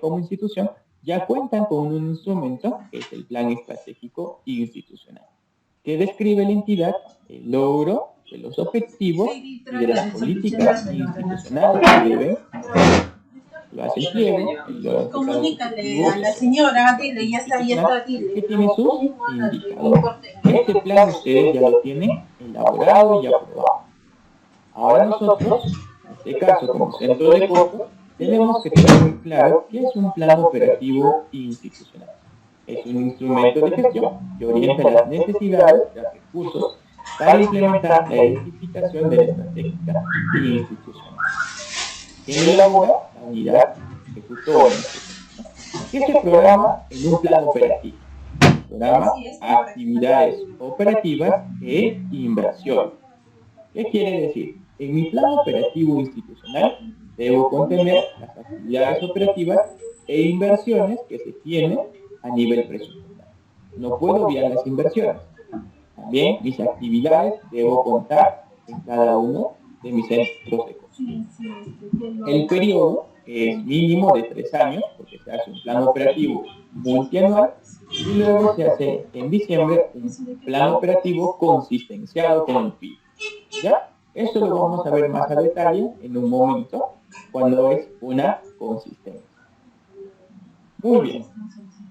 como institución ya cuentan con un instrumento, que es el Plan Estratégico Institucional, que describe la entidad el logro de los objetivos y de las políticas institucionales que deben lo hace el pliego, comunícale a la señora, dile, ya está, dile. Que tiene sus indicadores. Este plan ustedes ya lo tienen elaborado y aprobado. Ahora nosotros, en este caso como centro de costo, tenemos que tener muy claro qué es un plan operativo institucional. Es un instrumento de gestión que orienta las necesidades de recursos para implementar la identificación de la estrategia institucional. ¿Quién elabora? La unidad ejecutora. ¿Qué se programa en un plan operativo? Programa actividades operativas e inversión. ¿Qué quiere decir? En mi plan operativo institucional debo contener las actividades operativas e inversiones que se tienen a nivel presupuestario. No puedo obviar las inversiones. También mis actividades debo contar en cada uno de mis centros de costo. El periodo es mínimo de 3 años, porque se hace un plan operativo multianual, y luego se hace en diciembre un plan operativo consistenciado con el PIB. ¿Ya? Esto lo vamos a ver más a detalle en un momento, cuando es una consistencia. Muy bien.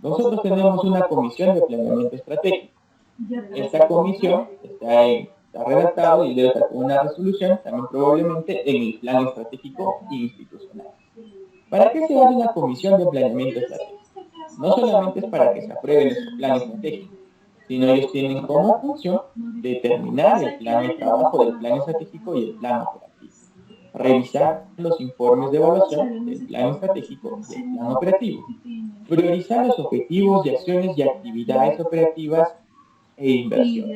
Nosotros tenemos una comisión de planeamiento estratégico. Esta comisión está redactada y debe estar con una resolución, también probablemente en el plan estratégico institucional. ¿Para qué se hace una comisión de planeamiento estratégico? No solamente es para que se apruebe nuestro plan estratégico, sino ellos tienen como función determinar el plan de trabajo del plan estratégico y el plan operativo, revisar los informes de evaluación del plan estratégico y el plan operativo, priorizar los objetivos de acciones y actividades operativas e inversión.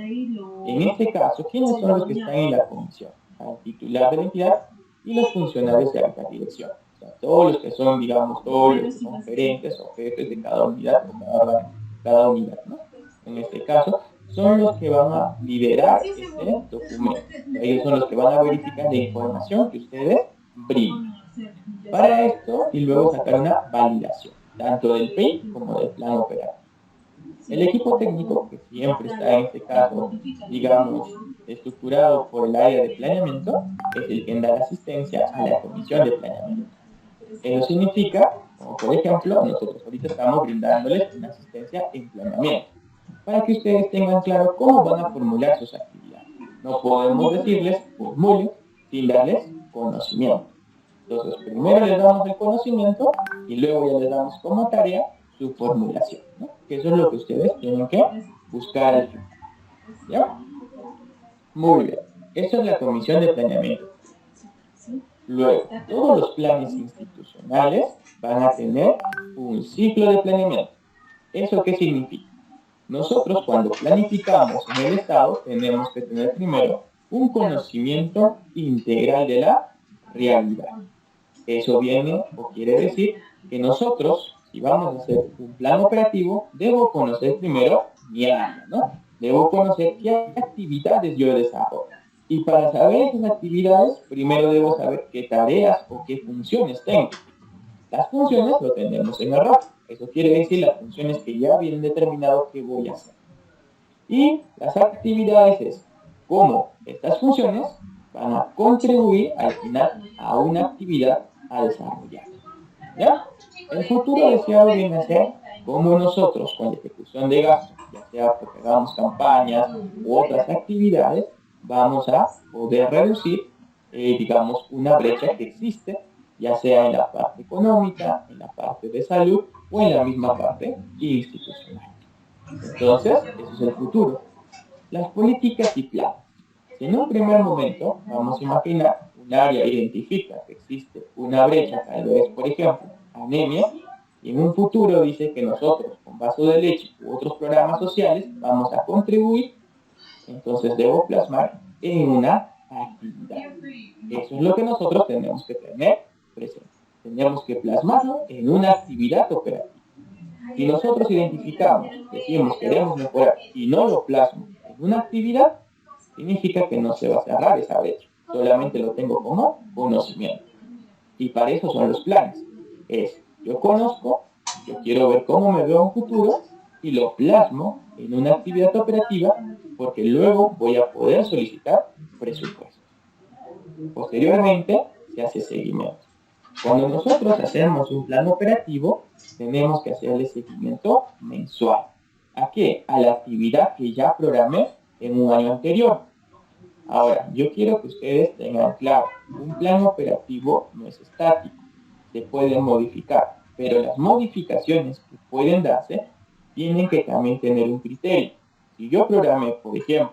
En este caso, ¿quiénes son los que están en la comisión? El titular de la entidad y los funcionarios de alta dirección. O sea, todos los que son, digamos, todos los que son gerentes o jefes de cada unidad o cada unidad, ¿no? En este caso, son los que van a liderar este documento. Ellos son los que van a verificar la información que ustedes brinden. Para esto, y luego sacar una validación, tanto del PEI como del plan operativo. El equipo técnico, que siempre está en este caso, digamos, estructurado por el área de planeamiento, es el que da la asistencia a la comisión de planeamiento. Eso significa, como por ejemplo, nosotros ahorita estamos brindándoles una asistencia en planeamiento, para que ustedes tengan claro cómo van a formular sus actividades. No podemos decirles, formulen, sin darles conocimiento. Entonces, primero les damos el conocimiento y luego ya les damos como tarea su formulación, ¿no? Que eso es lo que ustedes tienen que buscar al final. ¿Ya? Muy bien. Esa es la comisión de planeamiento. Luego, todos los planes institucionales van a tener un ciclo de planeamiento. ¿Eso qué significa? Nosotros cuando planificamos en el Estado tenemos que tener primero un conocimiento integral de la realidad. Eso viene o quiere decir que nosotros, si vamos a hacer un plan operativo, debo conocer primero mi área, ¿no? Debo conocer qué actividades yo desarrollo. Y para saber esas actividades, primero debo saber qué tareas o qué funciones tengo. Las funciones lo tenemos en arroz. Eso quiere decir las funciones que ya vienen determinado que voy a hacer. Y las actividades es cómo estas funciones van a contribuir al final a una actividad a desarrollar. ¿Ya? El futuro deseado viene a ser cómo nosotros con la ejecución de gastos, ya sea porque hagamos campañas u otras actividades, vamos a poder reducir, digamos, una brecha que existe, ya sea en la parte económica, en la parte de salud o en la misma parte institucional. Entonces, eso es el futuro. Las políticas y planes. Si en un primer momento, vamos a imaginar, un área identifica que existe una brecha, tal vez, por ejemplo, anemia, y en un futuro dice que nosotros, con vaso de leche u otros programas sociales, vamos a contribuir, entonces debo plasmar en una actividad. Eso es lo que nosotros tenemos que tener presente. Tenemos que plasmarlo en una actividad operativa. Si nosotros identificamos, decimos, queremos mejorar y no lo plasmo en una actividad, significa que no se va a cerrar esa brecha. Solamente lo tengo como conocimiento. Y para eso son los planes. Es Yo conozco, yo quiero ver cómo me veo en futuro y lo plasmo en una actividad operativa porque luego voy a poder solicitar presupuesto. Posteriormente, se hace seguimiento. Cuando nosotros hacemos un plan operativo, tenemos que hacerle seguimiento mensual. ¿A qué? A la actividad que ya programé en un año anterior. Ahora, yo quiero que ustedes tengan claro, un plan operativo no es estático, se pueden modificar, pero las modificaciones que pueden darse tienen que también tener un criterio. Si yo programé, por ejemplo,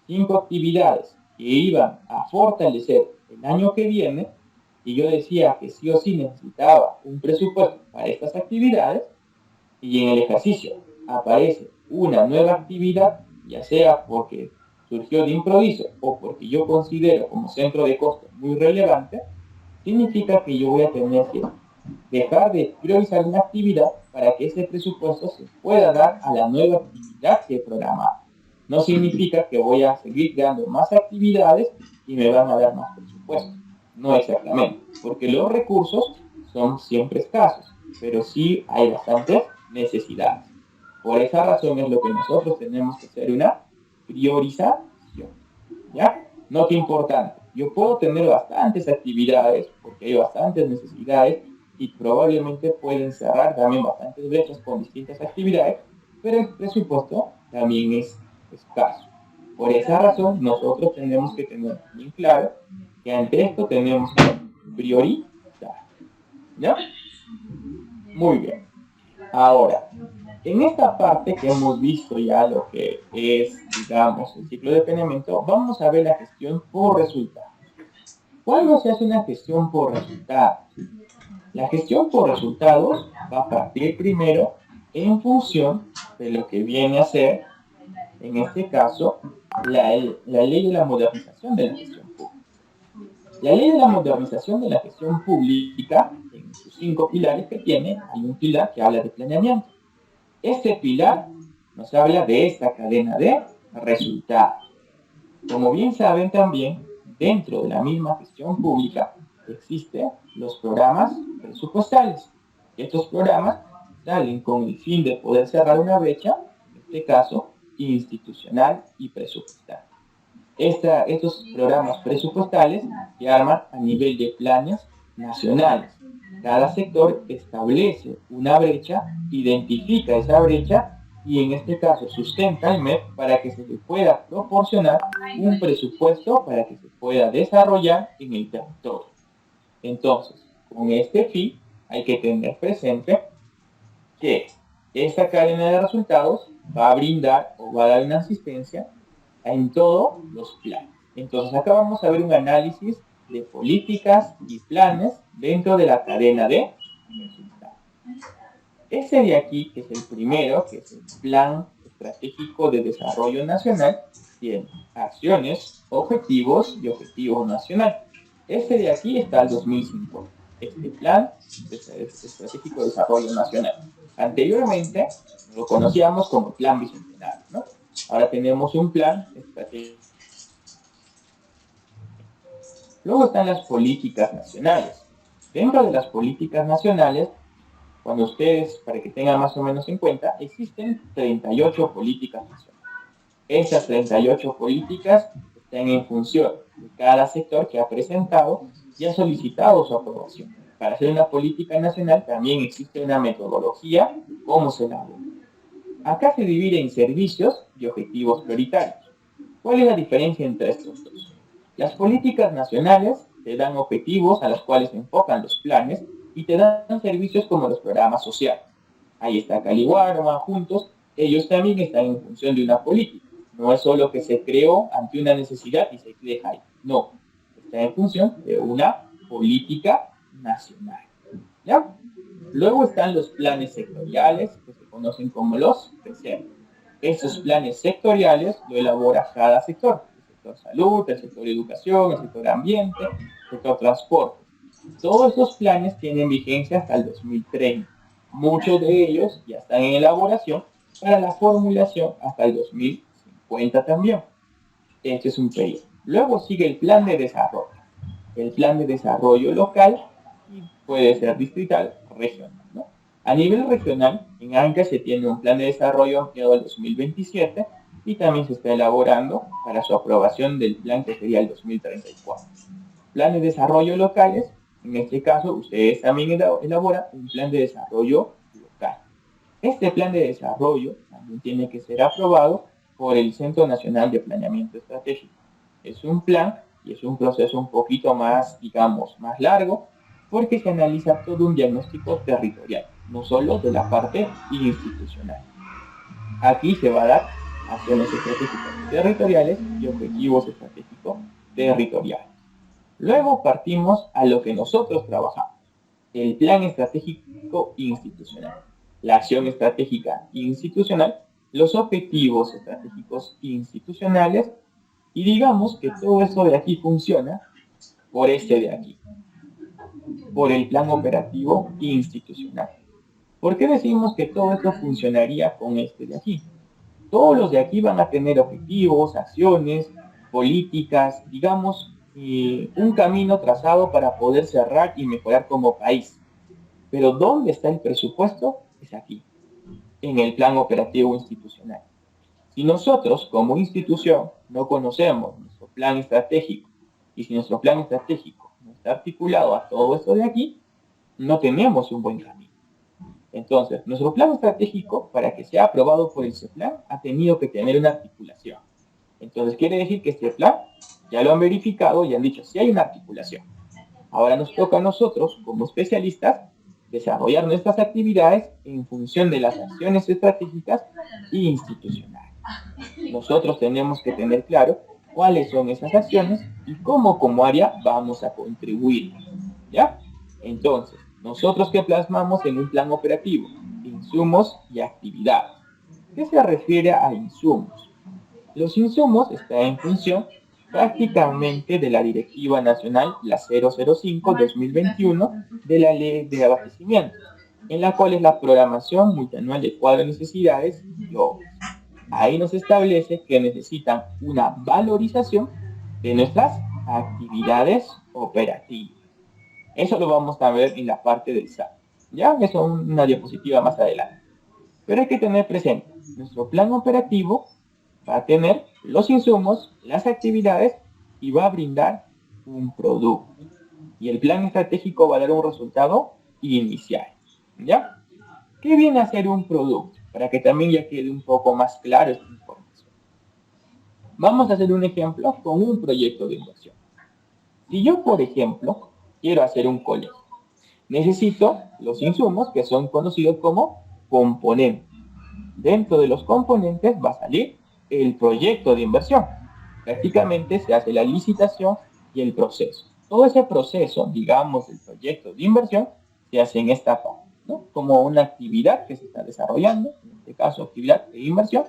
5 actividades que iban a fortalecer el año que viene, y yo decía que sí o sí necesitaba un presupuesto para estas actividades, y en el ejercicio aparece una nueva actividad, ya sea porque surgió de improviso o porque yo considero como centro de costo muy relevante, significa que yo voy a tener que dejar de priorizar una actividad para que ese presupuesto se pueda dar a la nueva actividad que he programado. No significa que voy a seguir creando más actividades y me van a dar más presupuesto. No exactamente, porque los recursos son siempre escasos, pero sí hay bastantes necesidades. Por esa razón es lo que nosotros tenemos que hacer una priorización. ¿Ya? Nota importante. Yo puedo tener bastantes actividades porque hay bastantes necesidades y probablemente pueden cerrar también bastantes brechas con distintas actividades, pero el presupuesto también es escaso. Por esa razón, nosotros tenemos que tener bien claro que ante esto tenemos que priorizar. ¿Ya? Muy bien. Ahora, en esta parte que hemos visto ya lo que es, digamos, el ciclo de planeamiento, vamos a ver la gestión por resultados. ¿Cuándo se hace una gestión por resultados? La gestión por resultados va a partir primero en función de lo que viene a ser, en este caso, la ley de la modernización de la gestión pública. La ley de la modernización de la gestión pública, en sus 5 pilares que tiene, hay un pilar que habla de planeamiento. Este pilar nos habla de esta cadena de resultados. Como bien saben también, dentro de la misma gestión pública existen los programas presupuestales. Estos programas salen con el fin de poder cerrar una brecha, en este caso, institucional y presupuestal. Estos programas presupuestales se arman a nivel de planes nacionales. Cada sector establece una brecha, identifica esa brecha y en este caso sustenta el MEP para que se le pueda proporcionar un presupuesto para que se pueda desarrollar en el territorio. Entonces, con este fin hay que tener presente que esta cadena de resultados va a brindar o va a dar una asistencia en todos los planes. Entonces acá vamos a ver un análisis de políticas y planes dentro de la cadena de resultados. Este de aquí, que es el primero, que es el Plan Estratégico de Desarrollo Nacional, tiene acciones, objetivos y objetivos nacionales. Este de aquí está el 2005, este Plan Estratégico de Desarrollo Nacional. Anteriormente lo conocíamos como Plan Bicentenario, ¿no? Ahora tenemos un plan estratégico. Luego están las políticas nacionales. Dentro de las políticas nacionales, cuando ustedes, para que tengan más o menos en cuenta, existen 38 políticas nacionales. Estas 38 políticas están en función de cada sector que ha presentado y ha solicitado su aprobación. Para hacer una política nacional también existe una metodología de cómo se elabora. Acá se divide en servicios y objetivos prioritarios. ¿Cuál es la diferencia entre estos dos? Las políticas nacionales te dan objetivos a los cuales se enfocan los planes y te dan servicios como los programas sociales. Ahí está Caliwarma, Juntos, ellos también están en función de una política. No es solo que se creó ante una necesidad y se deja ahí. No, está en función de una política nacional. ¿Ya? Luego están los planes sectoriales, que se conocen como los PSEM. Estos planes sectoriales lo elabora cada sector. El sector salud, el sector educación, el sector ambiente, el sector transporte. Todos estos planes tienen vigencia hasta el 2030. Muchos de ellos ya están en elaboración para la formulación hasta el 2050 también. Este es un periodo. Luego sigue el plan de desarrollo. El plan de desarrollo local puede ser distrital, regional, ¿no? A nivel regional, en Ancash se tiene un plan de desarrollo ampliado al 2027 y también se está elaborando para su aprobación del plan que sería el 2034. Planes de desarrollo locales, en este caso, ustedes también elaboran un plan de desarrollo local. Este plan de desarrollo también tiene que ser aprobado por el Centro Nacional de Planeamiento Estratégico. Es un plan y es un proceso un poquito más, digamos, más largo, porque se analiza todo un diagnóstico territorial, no solo de la parte institucional. Aquí se va a dar acciones estratégicas territoriales y objetivos estratégicos territoriales. Luego partimos a lo que nosotros trabajamos, el plan estratégico institucional, la acción estratégica institucional, los objetivos estratégicos institucionales, y digamos que todo esto de aquí funciona por este de aquí, por el plan operativo institucional. ¿Por qué decimos que todo esto funcionaría con este de aquí? Todos los de aquí van a tener objetivos, acciones, políticas, digamos, un camino trazado para poder cerrar y mejorar como país. Pero ¿dónde está el presupuesto? Es aquí, en el plan operativo institucional. Si nosotros como institución no conocemos nuestro plan estratégico y si nuestro plan estratégico no está articulado a todo esto de aquí, no tenemos un buen camino. Entonces, nuestro plan estratégico, para que sea aprobado por el CEPLAN, ha tenido que tener una articulación. Entonces, quiere decir que este plan ya lo han verificado y han dicho, sí hay una articulación. Ahora nos toca a nosotros, como especialistas, desarrollar nuestras actividades en función de las acciones estratégicas e institucionales. Nosotros tenemos que tener claro cuáles son esas acciones y cómo como área vamos a contribuir, ¿ya? Entonces, nosotros que plasmamos en un plan operativo, insumos y actividades. ¿Qué se refiere a insumos? Los insumos están en función prácticamente de la Directiva Nacional, la 005-2021, de la Ley de Abastecimiento, en la cual es la programación multianual de cuadro de necesidades y obras. Ahí nos establece que necesitan una valorización de nuestras actividades operativas. Eso lo vamos a ver en la parte del SAT. Ya, eso es una diapositiva más adelante. Pero hay que tener presente, nuestro plan operativo va a tener los insumos, las actividades y va a brindar un producto. Y el plan estratégico va a dar un resultado inicial. ¿Ya? ¿Qué viene a ser un producto? Para que también ya quede un poco más claro esta información. Vamos a hacer un ejemplo con un proyecto de inversión. Si yo, por ejemplo, quiero hacer un colegio, necesito los insumos que son conocidos como componentes. Dentro de los componentes va a salir el proyecto de inversión. Prácticamente se hace la licitación y el proceso. Todo ese proceso, digamos, del proyecto de inversión, se hace en esta parte, ¿no? Como una actividad que se está desarrollando, en este caso actividad de inversión,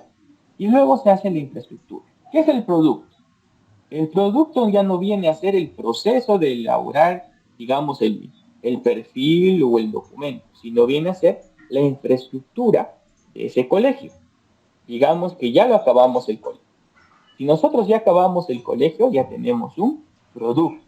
y luego se hace la infraestructura. ¿Qué es el producto? El producto ya no viene a ser el proceso de elaborar, digamos, el perfil o el documento, sino viene a ser la infraestructura de ese colegio. Digamos que ya lo acabamos el colegio. Si nosotros ya acabamos el colegio, ya tenemos un producto.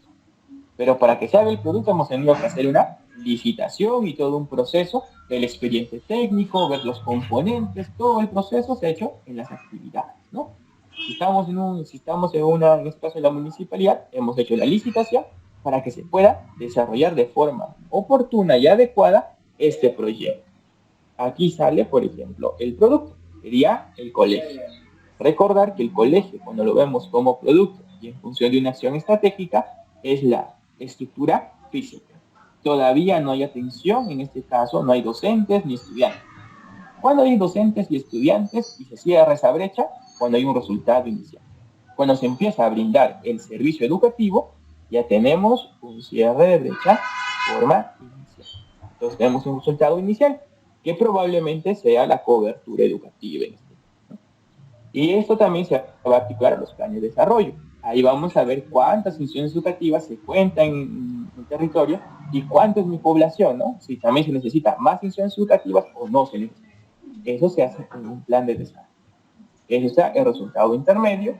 Pero para que se haga el producto hemos tenido que hacer una licitación y todo un proceso del expediente técnico, ver los componentes, todo el proceso se ha hecho en las actividades, ¿no? Si estamos en este caso en la municipalidad, hemos hecho la licitación para que se pueda desarrollar de forma oportuna y adecuada este proyecto. Aquí sale, por ejemplo, el producto, sería el colegio. Recordar que el colegio, cuando lo vemos como producto y en función de una acción estratégica, es la estructura física. Todavía no hay atención, en este caso no hay docentes ni estudiantes. Cuando hay docentes y estudiantes y se cierra esa brecha, cuando hay un resultado inicial. Cuando se empieza a brindar el servicio educativo, ya tenemos un cierre de brecha de forma inicial. Entonces tenemos un resultado inicial que probablemente sea la cobertura educativa en este caso. Y esto también se va a articular a los planes de desarrollo. Ahí vamos a ver cuántas instituciones educativas se cuentan en el territorio y cuánto es mi población, ¿no? Si también se necesita más instituciones educativas o no se necesita. Eso se hace en un plan de desarrollo. Eso está el resultado intermedio,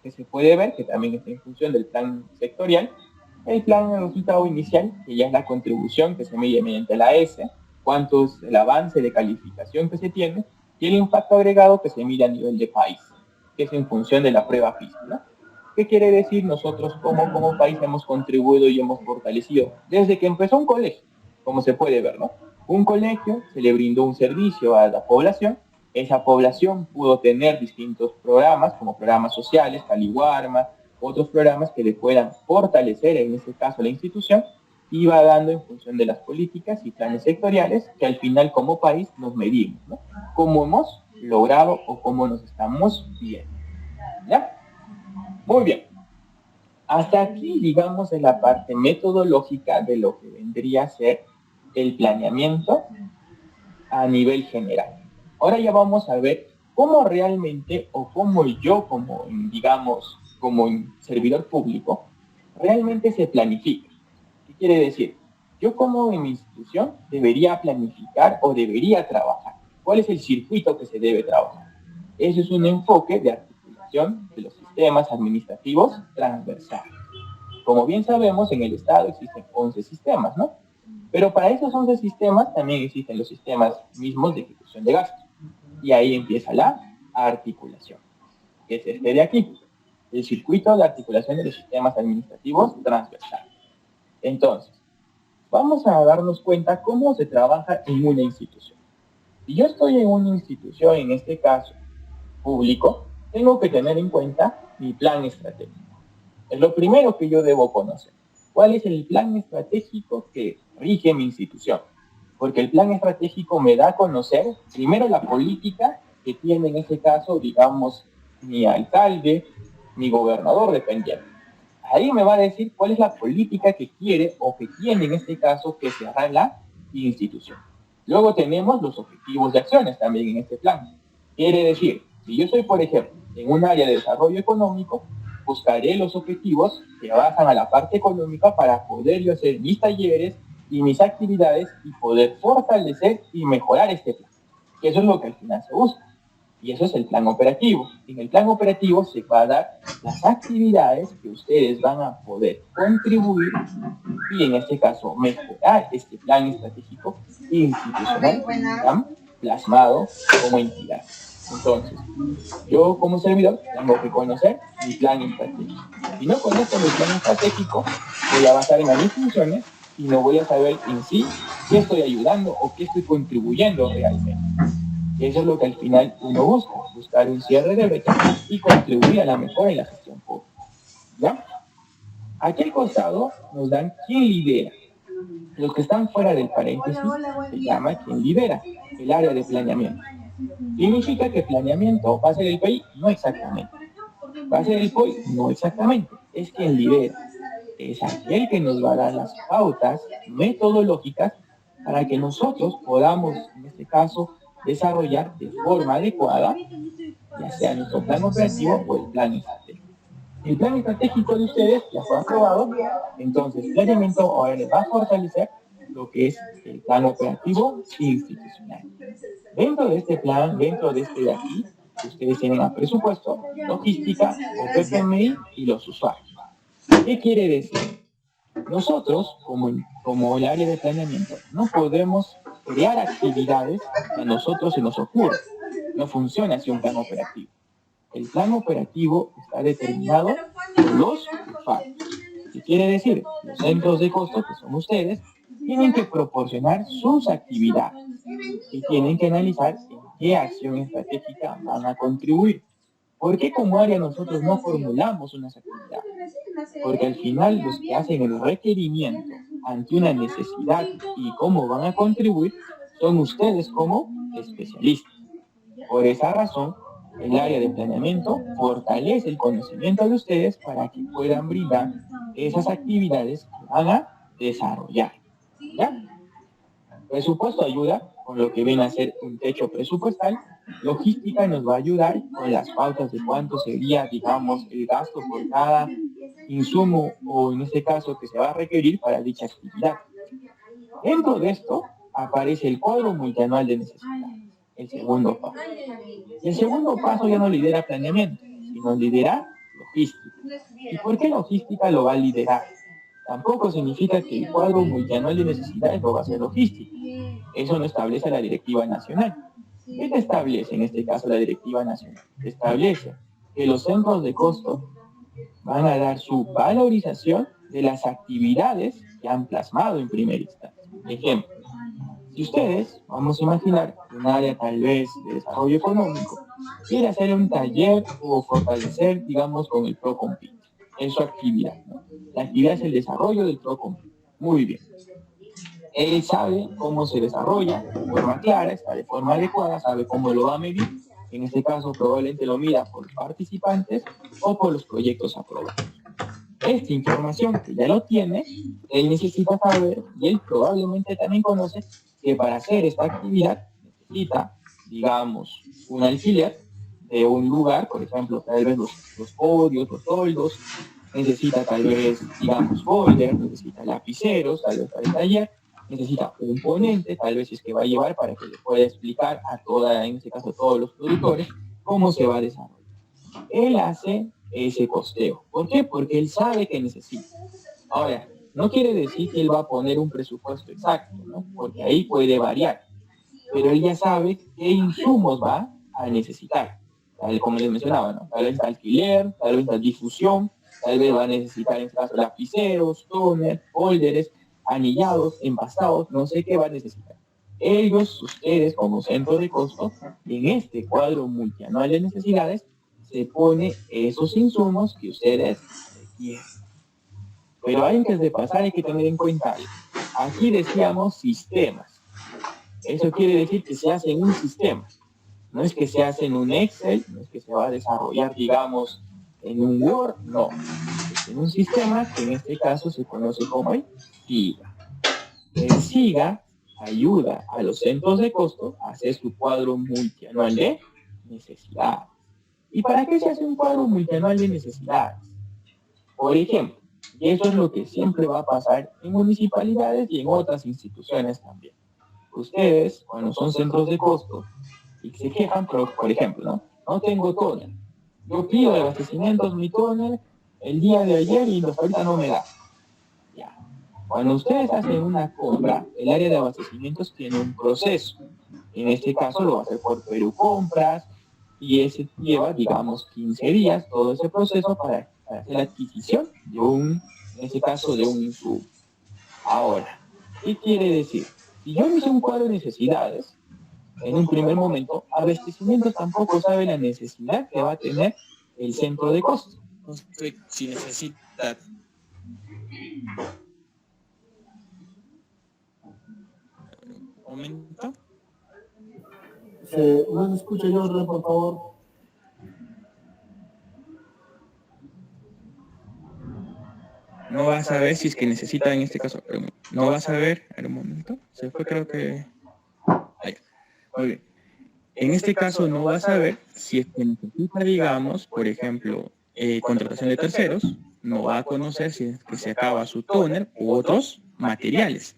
que se puede ver, que también está en función del plan sectorial, El plan, el resultado inicial, que ya es la contribución que se mide mediante la S, cuánto es el avance de calificación que se tiene, y el impacto agregado que se mide a nivel de país, que es en función de la prueba física, ¿no? ¿Qué quiere decir nosotros como país hemos contribuido y hemos fortalecido? Desde que empezó un colegio, como se puede ver, ¿no? Un colegio se le brindó un servicio a la población, esa población pudo tener distintos programas, como programas sociales, Caliwarma, otros programas que le puedan fortalecer, en este caso, la institución, y va dando en función de las políticas y planes sectoriales que al final como país nos medimos, ¿no? Cómo hemos logrado o cómo nos estamos viendo, ¿ya? Muy bien. Hasta aquí, digamos, en la parte metodológica de lo que vendría a ser el planeamiento a nivel general. Ahora ya vamos a ver cómo realmente o cómo yo como, digamos, como servidor público, realmente se planifica. ¿Qué quiere decir? Yo como en mi institución debería planificar o debería trabajar. ¿Cuál es el circuito que se debe trabajar? Ese es un enfoque de articulación de los sistemas administrativos transversales. Como bien sabemos, en el Estado existen 11 sistemas, ¿no? Pero para esos 11 sistemas también existen los sistemas mismos de ejecución de gastos. Y ahí empieza la articulación, que es este de aquí, el circuito de articulación de los sistemas administrativos transversales. Entonces, vamos a darnos cuenta cómo se trabaja en una institución. Si yo estoy en una institución, en este caso público, tengo que tener en cuenta mi plan estratégico. Es lo primero que yo debo conocer. ¿Cuál es el plan estratégico que rige mi institución? Porque el plan estratégico me da a conocer primero la política que tiene en este caso, digamos, mi alcalde, mi gobernador, dependiendo. Ahí me va a decir cuál es la política que quiere o que tiene en este caso que cerrar la institución. Luego tenemos los objetivos de acciones también en este plan. Quiere decir, si yo soy, por ejemplo, en un área de desarrollo económico, buscaré los objetivos que basan a la parte económica para poder yo hacer mis talleres y mis actividades y poder fortalecer y mejorar este plan. Eso es lo que al final se busca. Y eso es el plan operativo. En el plan operativo se va a dar las actividades que ustedes van a poder contribuir y en este caso mejorar este plan estratégico institucional plasmado como entidad. Entonces, yo como servidor tengo que conocer mi plan estratégico. Si no conozco mi plan estratégico, voy a basarme en mis funciones y no voy a saber en sí qué estoy ayudando o qué estoy contribuyendo realmente. Eso es lo que al final uno busca, buscar un cierre de brecha y contribuir a la mejora en la gestión pública. ¿Ya? Aquí al costado nos dan quién lidera. Los que están fuera del paréntesis se llama quién lidera, el área de planeamiento. ¿Significa que planeamiento va a ser el PI? No exactamente. ¿Va a ser el POI? No exactamente. Es quien lidera. Es aquel que nos va a dar las pautas metodológicas para que nosotros podamos, en este caso, desarrollar de forma adecuada, ya sea nuestro plan operativo o el plan estratégico. El plan estratégico de ustedes ya fue aprobado, entonces planeamiento ahora les va a fortalecer lo que es el plan operativo institucional. Dentro de este plan, dentro de este de aquí, ustedes tienen a presupuesto, logística, OPPMI y los usuarios. ¿Qué quiere decir? Nosotros, como el área de planeamiento, no podemos crear actividades que a nosotros se nos ocurra. No funciona así un plan operativo. El plan operativo está determinado por los usuarios. ¿Qué quiere decir? Los centros de costo, que son ustedes, tienen que proporcionar sus actividades y tienen que analizar en qué acción estratégica van a contribuir. ¿Por qué como área nosotros no formulamos unas actividades? Porque al final los que hacen el requerimiento ante una necesidad y cómo van a contribuir son ustedes como especialistas. Por esa razón, el área de planeamiento fortalece el conocimiento de ustedes para que puedan brindar esas actividades que van a desarrollar. ¿Ya? Presupuesto ayuda con lo que viene a ser un techo presupuestal. Logística nos va a ayudar con las pautas de cuánto sería, digamos, el gasto por cada insumo o en este caso que se va a requerir para dicha actividad. Dentro de esto aparece el cuadro multianual de necesidades, el segundo paso. Y el segundo paso ya no lidera planeamiento, sino lidera logística. ¿Y por qué logística lo va a liderar? tampoco significa que el cuadro multianual de necesidades lo va a hacer logística. Eso no establece la directiva nacional. ¿Qué te establece en este caso la directiva nacional? Te establece que los centros de costo van a dar su valorización de las actividades que han plasmado en primera instancia. Ejemplo, si ustedes, vamos a imaginar, un área tal vez de desarrollo económico, quiere hacer un taller o fortalecer, digamos, con el PROCOMPIT, en su actividad, ¿no? La actividad es el desarrollo del PROCOMPIT. Muy bien. Él sabe cómo se desarrolla de forma clara, está de forma adecuada, sabe cómo lo va a medir. En este caso, probablemente lo mida por los participantes o por los proyectos aprobados. Esta información que ya lo tiene, él necesita saber, y él probablemente también conoce, que para hacer esta actividad necesita, digamos, un alquiler de un lugar, por ejemplo, tal vez los podios, los toldos, necesita tal vez, digamos, folder, necesita lapiceros, tal vez para el taller, necesita un ponente, tal vez es que va a llevar para que le pueda explicar a toda, en este caso, todos los productores, cómo se va a desarrollar. Él hace ese costeo. ¿Por qué? Porque él sabe que necesita. Ahora, no quiere decir que él va a poner un presupuesto exacto, ¿no? Porque ahí puede variar. Pero él ya sabe qué insumos va a necesitar. Tal como les mencionaba, ¿no? Tal vez alquiler, tal vez la difusión, tal vez va a necesitar en este caso lapiceros, toner, folders, anillados, empastados, no sé qué va a necesitar. Ellos, ustedes como centro de costo, en este cuadro multianual de necesidades, se pone esos insumos que ustedes requieren. Pero antes de pasar hay que tener en cuenta algo. Aquí decíamos sistemas. Eso quiere decir que se hace en un sistema. No es que se hace en un Excel, no es que se va a desarrollar, digamos, en un Word, no. Es en un sistema que en este caso se conoce como el SIGA. El SIGA ayuda a los centros de costo a hacer su cuadro multianual de necesidades. ¿Y para qué se hace un cuadro multianual de necesidades? Por ejemplo, y eso es lo que siempre va a pasar en municipalidades y en otras instituciones también. Ustedes, cuando son centros de costo, y se quejan, por ejemplo, no tengo tóner. Yo pido de abastecimientos mi tóner el día de ayer y ahorita no me da. Ya. Cuando ustedes hacen una compra, el área de abastecimientos tiene un proceso. En este caso lo va a hacer por Perú Compras y ese lleva, digamos, 15 días todo ese proceso para hacer la adquisición de en este caso, de un insumo. Ahora, ¿qué quiere decir? Si yo hice un cuadro de necesidades, en un primer momento, abastecimientos tampoco sabe la necesidad que va a tener el centro de costo. No sé si necesita. Un momento. No se escucha, Jordan, por favor. No vas a ver si es que necesita en este caso. No vas a ver. En un momento. Se fue, creo que. Ahí. Muy bien. En este caso no vas a ver si es que necesita, digamos, por ejemplo, contratación de terceros. No va a conocer si es que se acaba su tóner u otros materiales.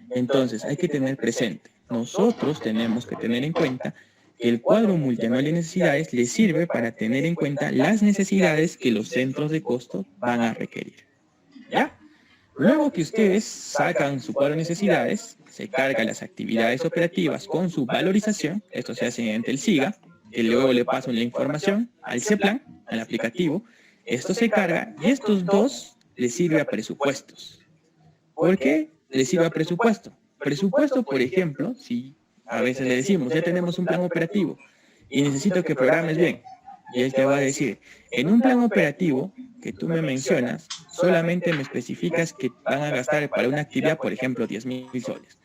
Entonces hay que tener presente. Nosotros tenemos que tener en cuenta que el cuadro multianual de necesidades le sirve para tener en cuenta las necesidades que los centros de costo van a requerir. ¿Ya? Luego que ustedes sacan su cuadro de necesidades, se cargan las actividades operativas con su valorización, esto se hace mediante el SIGA, que luego le pasan la información al CEPLAN, al aplicativo, esto se carga y estos dos les sirve a presupuestos. ¿Por qué les sirve a presupuesto? Presupuesto, por ejemplo, si a veces le decimos, ya tenemos un plan operativo y necesito que programes bien, y él te va a decir, en un plan operativo que tú me mencionas, solamente me especificas que van a gastar para una actividad, por ejemplo, 10.000 soles.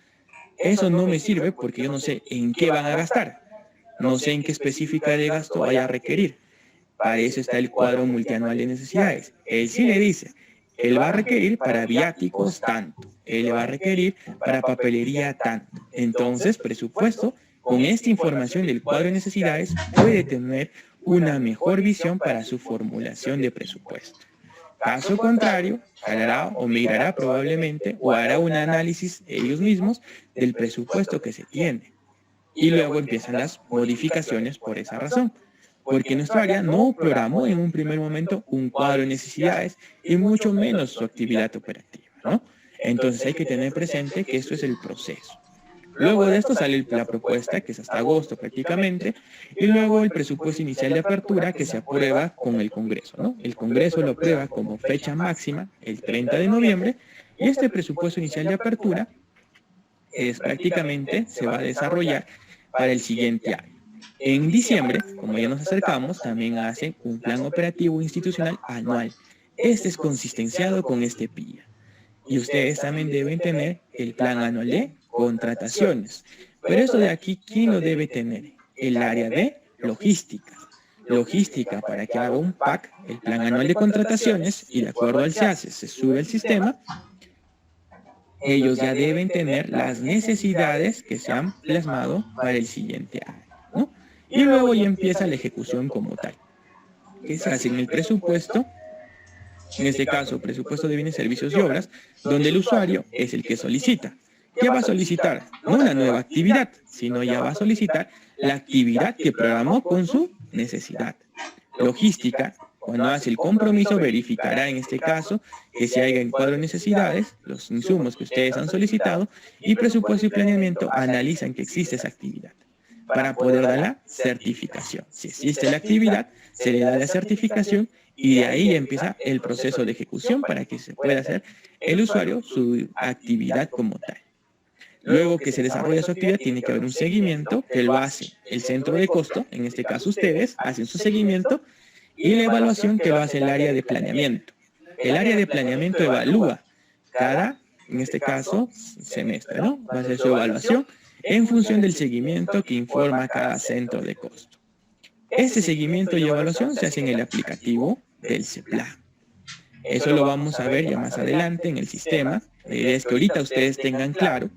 Eso no me sirve porque yo no sé en qué van a gastar. No sé en qué específica de gasto vaya a requerir. Para eso está el cuadro multianual de necesidades. Él sí le dice, él va a requerir para viáticos tanto. Él va a requerir para papelería tanto. Entonces, presupuesto, con esta información del cuadro de necesidades, puede tener una mejor visión para su formulación de presupuesto. Caso contrario, jalará o migrará probablemente o hará un análisis ellos mismos del presupuesto que se tiene. Y luego empiezan las modificaciones por esa razón. Porque nuestra área no programó en un primer momento un cuadro de necesidades y mucho menos su actividad operativa. ¿no? Entonces hay que tener presente que esto es el proceso. Luego de esto sale la propuesta, que es hasta agosto prácticamente, y luego el presupuesto inicial de apertura que se aprueba con el Congreso, ¿no? El Congreso lo aprueba como fecha máxima el 30 de noviembre, y este presupuesto inicial de apertura prácticamente se va a desarrollar para el siguiente año. En diciembre, como ya nos acercamos, también hacen un plan operativo institucional anual. Este es consistenciado con este PIA. Y ustedes también deben tener el plan anual de contrataciones. Pero esto de aquí, ¿quién lo debe tener? El área de logística. Logística para que haga un PAC, el plan anual de contrataciones, y de acuerdo al SEACE se sube el sistema. Ellos ya deben tener las necesidades que se han plasmado para el siguiente año, ¿no? Y luego ya empieza la ejecución como tal, que se hace en el presupuesto. En este caso, presupuesto de bienes, servicios y obras, donde el usuario es el que solicita. ¿Qué va a solicitar? No una nueva actividad, sino ya va a solicitar la actividad que programó con su necesidad. Logística, cuando hace el compromiso, verificará en este caso que se haya en cuadro de necesidades, los insumos que ustedes han solicitado, y presupuesto y planeamiento analizan que existe esa actividad para poder dar la certificación. Si existe la actividad, se le da la certificación y de ahí empieza el proceso de ejecución para que se pueda hacer el usuario su actividad como tal. Luego que se desarrolla su actividad, tiene que haber un seguimiento que lo hace el centro de costo, en este caso ustedes, hacen su seguimiento, y la evaluación que lo hace el área de planeamiento. El área de planeamiento evalúa cada, en este caso, semestre, ¿no? Va a hacer su evaluación en función del seguimiento que informa cada centro de costo. Este seguimiento y evaluación se hace en el aplicativo del CEPLAN. Eso lo vamos a ver ya más adelante en el sistema. La idea es que ahorita ustedes tengan claro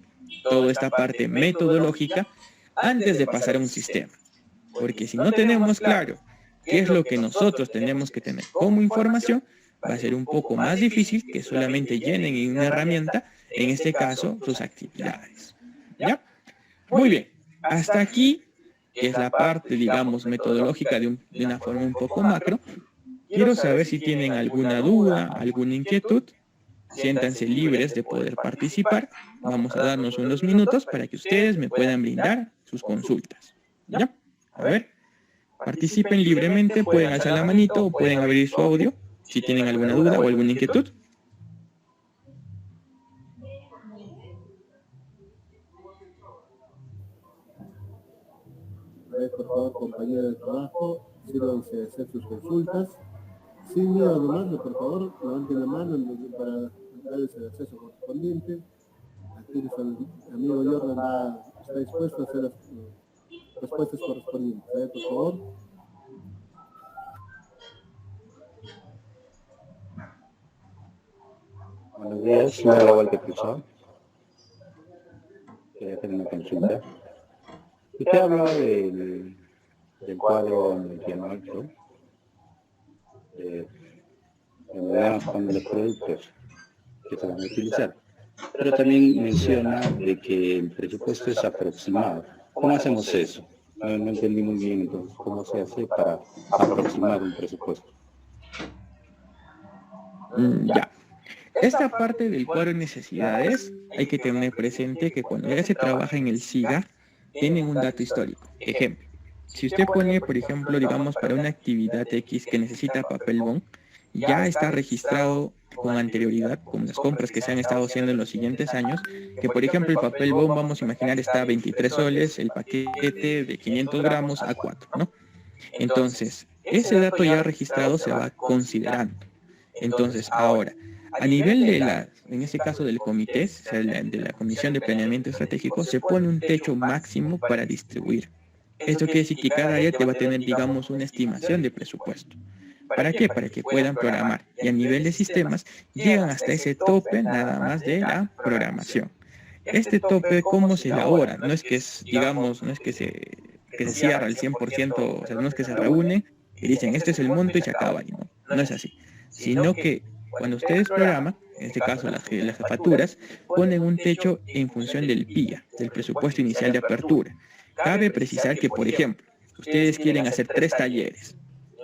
toda esta parte metodológica antes de pasar a un sistema. Porque si no tenemos claro qué es lo que nosotros tenemos que tener como información, va a ser un poco más difícil que solamente llenen en una herramienta, en este caso, sus actividades. ¿Ya? Muy bien. Hasta aquí, que es la parte, digamos, metodológica de una forma un poco macro. Quiero saber si tienen alguna duda, alguna inquietud. Siéntanse libres de poder participar. Vamos a darnos unos minutos para que ustedes me puedan brindar sus consultas. ¿Ya? A ver. Participen libremente, pueden alzar la manito o pueden abrir su audio si tienen alguna duda o alguna inquietud. Por favor, compañero de trabajo, sírvanse a hacer sus consultas. Sin miedo nomás, por favor, levanten la mano para darles el acceso correspondiente. Aquí el amigo Jordan está dispuesto a hacer las respuestas correspondientes. Por favor. Buenos días, me da Walter Cruzado. Quería hacer una consulta. Usted habló del cuadro multianual, ¿no? Donde vemos cuando los productos que se van a utilizar. Pero también menciona de que el presupuesto es aproximado. ¿Cómo hacemos eso? No entendí muy bien entonces cómo se hace para aproximar un presupuesto. Ya. Esta parte del cuadro de necesidades hay que tener presente que cuando ya se trabaja en el SIGA, tienen un dato histórico. Ejemplo, si usted pone, por ejemplo, digamos, para una actividad X que necesita papel bond, ya está registrado con anterioridad, con las compras que se han estado haciendo en los siguientes años, que por ejemplo el papel bond, vamos a imaginar, está a 23 soles, el paquete de 500 gramos a 4, ¿no? Entonces, ese dato ya registrado se va considerando. Entonces, ahora, a nivel de en este caso del comité, o sea, de la Comisión de Planeamiento Estratégico, se pone un techo máximo para distribuir. Esto quiere decir que cada área te va a tener, digamos, una estimación de presupuesto. ¿Para qué? Para que puedan programar. Y a nivel de sistemas, llegan hasta ese tope nada más de la programación. Este tope, ¿cómo se elabora? No es que es, digamos, no es que se cierra al 100%, o sea, no es que se reúne y dicen, este es el monto y se acaba. Y no es así. Sino que cuando ustedes programan, en este caso las jefaturas, ponen un techo en función del PIA, del presupuesto inicial de apertura. Cabe precisar que, por ejemplo, ustedes quieren hacer 3 talleres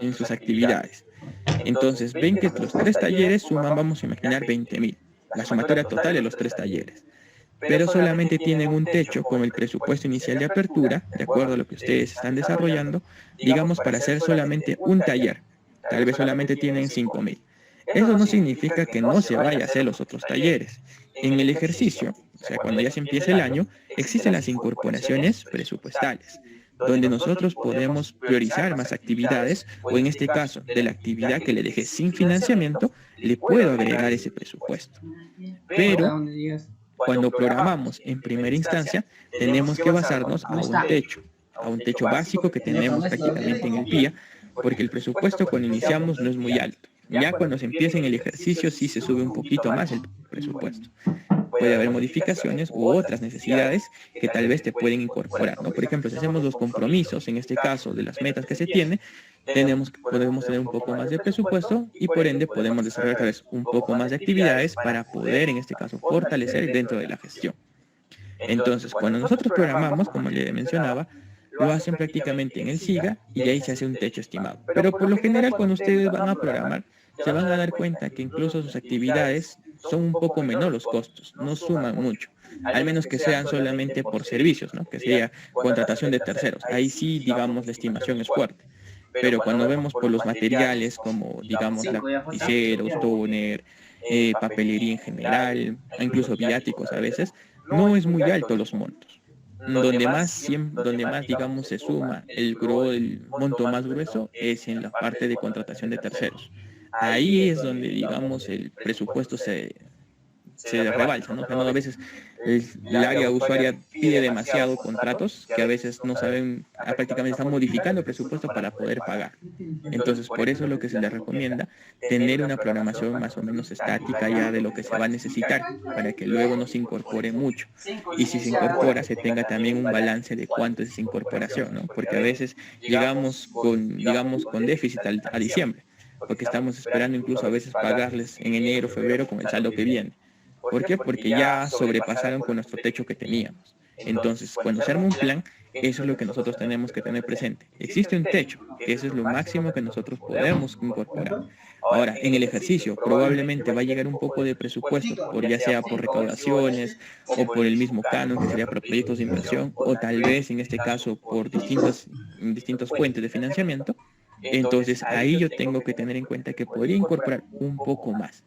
en sus actividades. Entonces ven que los 3 talleres suman, vamos a imaginar, 20.000. la sumatoria total de los 3 talleres. Pero solamente tienen un techo con el presupuesto inicial de apertura, de acuerdo a lo que ustedes están desarrollando, digamos para hacer solamente un taller. Tal vez solamente tienen 5.000. Eso no significa que no se vaya a hacer los otros talleres. En el ejercicio, o sea, cuando ya se empiece el año, existen las incorporaciones presupuestales, donde nosotros podemos priorizar más actividades, o en este caso, de la actividad que le dejé sin financiamiento, le puedo agregar ese presupuesto. Pero cuando programamos en primera instancia, tenemos que basarnos a un techo básico que tenemos prácticamente en el PIA, porque el presupuesto cuando iniciamos no es muy alto. Ya cuando se empieza en el ejercicio sí se sube un poquito más el presupuesto. Puede haber modificaciones u otras necesidades que tal vez te pueden incorporar, ¿no? Por ejemplo, si hacemos los compromisos, en este caso, de las metas que se tiene, podemos tener un poco más de presupuesto y por ende podemos desarrollar tal vez un poco más de actividades para poder, en este caso, fortalecer dentro de la gestión. Entonces, cuando nosotros programamos, como le mencionaba, lo hacen prácticamente en el SIGA y ahí se hace un techo estimado. Pero por lo general, cuando ustedes van a programar, se van a dar cuenta que incluso sus actividades son un poco menor los costos, no suman mucho, al menos que sean solamente por servicios, ¿no? Que sería contratación de terceros. Ahí sí, digamos, la estimación es fuerte. Pero cuando vemos por los materiales como, digamos, lapiceros, toner, papelería en general, incluso viáticos a veces, no es muy alto los montos. Donde más, digamos, se suma el monto más grueso es en la parte de contratación de terceros. Ahí es donde, digamos, el presupuesto se rebalsa, ¿no? O sea, a veces el área usuaria pide demasiado contratos que a veces no saben, prácticamente están modificando el presupuesto para poder pagar. Entonces, por eso es lo que se les recomienda, tener una programación más o menos estática ya de lo que se va a necesitar, para que luego no se incorpore mucho. Y si se incorpora, se tenga también un balance de cuánto es esa incorporación, ¿no? Porque a veces llegamos con déficit a diciembre, porque estamos esperando incluso a veces pagarles en enero, febrero con el saldo que viene. ¿Por qué? Porque ya sobrepasaron con nuestro techo que teníamos. Entonces, cuando se arma un plan, eso es lo que nosotros tenemos que tener presente. Existe un techo, que eso es lo máximo que nosotros podemos incorporar. Ahora, en el ejercicio, probablemente va a llegar un poco de presupuesto, ya sea por recaudaciones o por el mismo canon, que sería por proyectos de inversión, o tal vez, en este caso, por distintas fuentes de financiamiento. Entonces, ahí yo tengo que tener en cuenta que podría incorporar un poco más.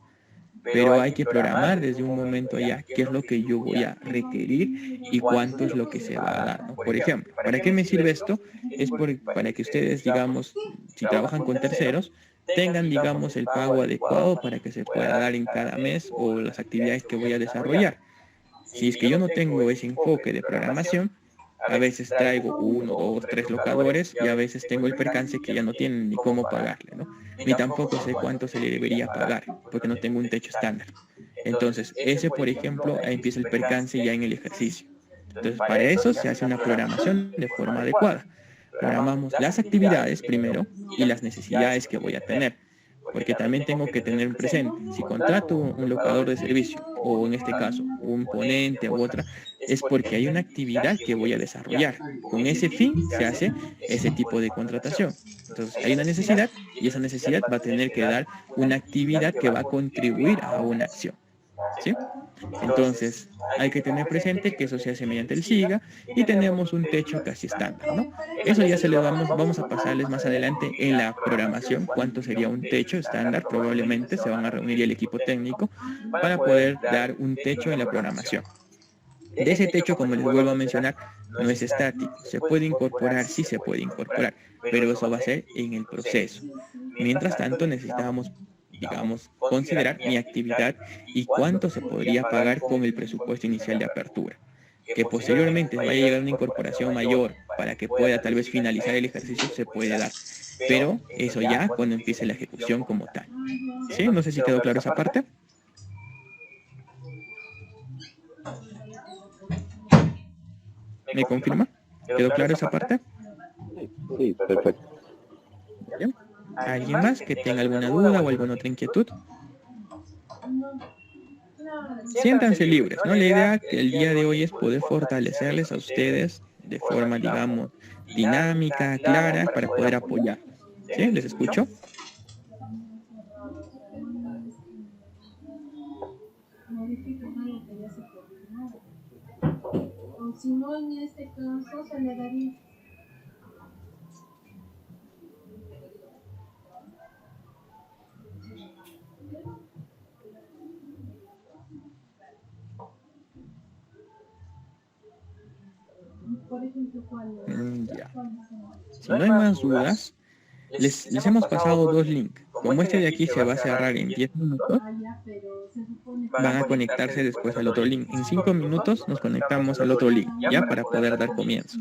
Pero hay que programar desde un momento ya qué es lo que yo voy a requerir y cuánto es lo que se va a dar, ¿no? Por ejemplo, ¿para qué me sirve esto? Es para que ustedes, digamos, si trabajan con terceros, tengan, digamos, el pago adecuado para que se pueda dar en cada mes o las actividades que voy a desarrollar. Si es que yo no tengo ese enfoque de programación, a veces traigo 1, 2, 3 locadores y a veces tengo el percance que ya no tienen ni cómo pagarle, ¿no? Ni tampoco sé cuánto se le debería pagar, porque no tengo un techo estándar. Entonces, ese, por ejemplo, ahí empieza el percance ya en el ejercicio. Entonces, para eso se hace una programación de forma adecuada. Programamos las actividades primero y las necesidades que voy a tener. Porque también tengo que tener presente, si contrato un locador de servicio, o en este caso, un ponente u otra, es porque hay una actividad que voy a desarrollar. Con ese fin se hace ese tipo de contratación. Entonces hay una necesidad y esa necesidad va a tener que dar una actividad que va a contribuir a una acción. ¿Sí? Entonces hay que tener presente que eso se hace mediante el SIGA y tenemos un techo casi estándar, ¿no? Eso ya vamos a pasarles más adelante en la programación cuánto sería un techo estándar. Probablemente se van a reunir el equipo técnico para poder dar un techo en la programación. De ese techo, como les vuelvo a mencionar, no es estático, se puede incorporar, sí se puede incorporar, pero eso va a ser en el proceso. Mientras tanto necesitamos, digamos, considerar mi actividad y cuánto se podría pagar con el presupuesto inicial de apertura. Que posteriormente vaya a llegar una incorporación mayor para que pueda tal vez finalizar el ejercicio, se puede dar. Pero eso ya cuando empiece la ejecución como tal. ¿Sí? No sé si quedó claro esa parte. ¿Me confirma? ¿Quedó claro esa parte? Sí, perfecto. ¿Bien? ¿Alguien más que tenga alguna duda o alguna otra inquietud? Siéntanse libres, ¿no? La idea que el día de hoy es poder fortalecerles a ustedes de forma, digamos, dinámica, clara, para poder apoyarlos. ¿Sí? ¿Les escucho? Si no, en este caso se le daría. Por ejemplo, cuando. Ya. Si no hay más dudas, les hemos pasado dos links. Como este de aquí se va a cerrar en 10 minutos, van a conectarse después al otro link. En 5 minutos nos conectamos al otro link, ya, para poder dar comienzo.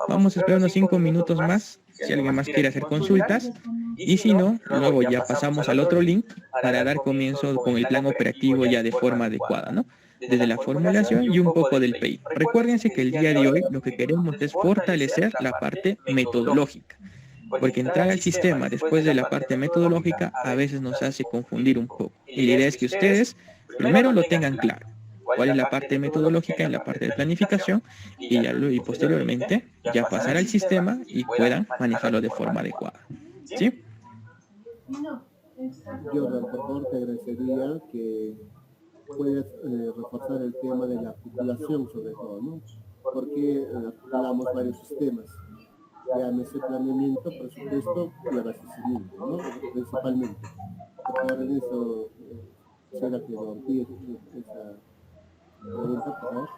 Vamos a esperar unos 5 minutos más, si alguien más quiere hacer consultas, y si no, luego ya pasamos al otro link para dar comienzo con el plan operativo ya de forma adecuada, ¿no? Desde la formulación y un poco del PEI. Recuérdense que el día de hoy lo que queremos es fortalecer la parte metodológica, porque entrar al sistema después de la parte metodológica a veces nos hace confundir un poco. Y la idea es que ustedes primero lo tengan claro, cuál es la parte metodológica en la parte de planificación, y posteriormente ya pasar al sistema y puedan manejarlo de forma adecuada. ¿Sí? Jordan, por favor, te agradecería que puedas reforzar el tema de la articulación, sobre todo, ¿no? Porque articulamos varios sistemas. Llámese planeamiento, presupuesto y abastecimiento, ¿no? Principalmente. Por favor, en eso, quisiera que lo amplíes esa pregunta, por favor.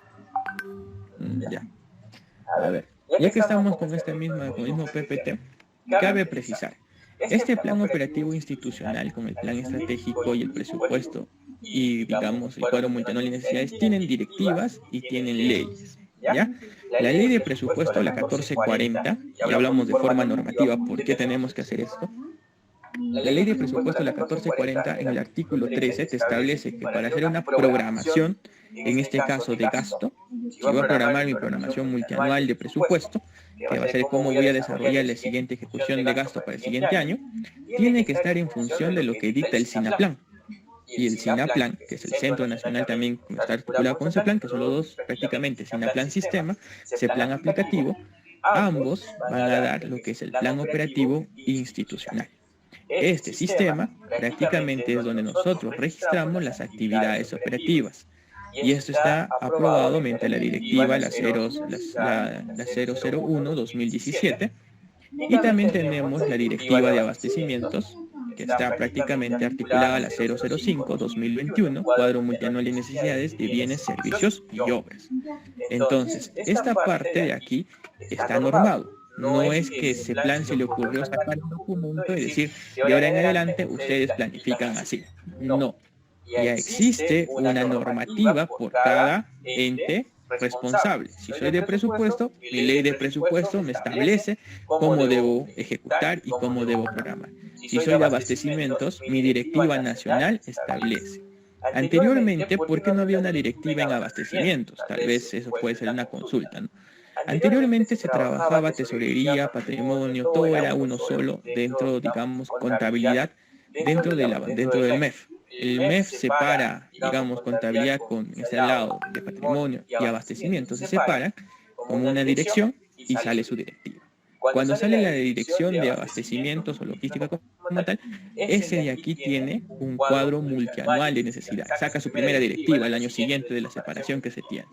Ya. A ver, ya que estamos con este mismo PPT, cabe precisar, este plan operativo institucional con el plan estratégico y el presupuesto y, digamos, el cuadro multianual de necesidades tienen directivas y tienen leyes, ¿ya? La ley de presupuesto, la 1440, y hablamos de forma normativa por qué tenemos que hacer esto. La ley de presupuesto, la 1440, en el artículo 13 te establece que para hacer una programación, en este caso de gasto, si voy a programar mi programación multianual de presupuesto, que va a ser cómo voy a desarrollar la siguiente ejecución de gasto para el siguiente año, tiene que estar en función de lo que dicta el SINAPLAN. Y el SINAPLAN, que es el Centro Nacional también, está articulado con CEPLAN, que son los dos prácticamente, SINAPLAN Sistema, CEPLAN Aplicativo, ambos van a dar lo que es el plan operativo institucional. Este sistema prácticamente es donde nosotros registramos las actividades operativas. Y esto está aprobado mediante la directiva la 001-2017. Y también tenemos la directiva de abastecimientos, que está prácticamente articulada a la 005-2021, cuadro multianual de necesidades de bienes, servicios y obras. Entonces, esta parte de aquí está normado. No es que ese plan se le ocurrió sacar un documento y decir, de ahora en adelante ustedes planifican así. No. Ya existe una normativa por cada ente responsable. Si soy de presupuesto, mi ley de presupuesto me establece cómo debo ejecutar y cómo debo programar. Si soy de abastecimientos, mi directiva nacional establece. Anteriormente, ¿por qué no había una directiva en abastecimientos? Tal vez eso puede ser una consulta, ¿no? Anteriormente se trabajaba tesorería, patrimonio, todo era uno solo dentro, digamos, contabilidad, dentro del MEF. El MEF separa, digamos, contabilidad con ese lado de patrimonio y abastecimiento, se separan como una dirección y sale su directiva. Cuando sale la dirección de abastecimientos o logística como tal, ese de aquí tiene un cuadro multianual de necesidad. Saca su primera directiva al año siguiente de la separación que se tiene.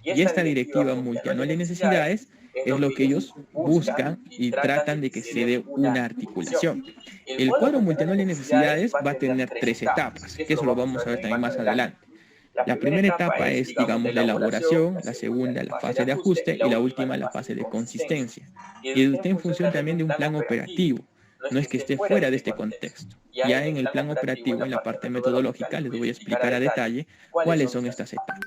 Y esta directiva multianual de necesidades es lo que ellos buscan y tratan de que se dé una articulación. El cuadro multianual de necesidades va a tener 3 etapas, que eso lo vamos a ver también más adelante. La primera etapa es, digamos, la elaboración, la segunda, la fase de ajuste y la última, la fase de consistencia. Y está en función también de un plan operativo. No es que esté fuera de este contexto. Ya en el plan operativo, en la parte metodológica, les voy a explicar a detalle cuáles son estas etapas.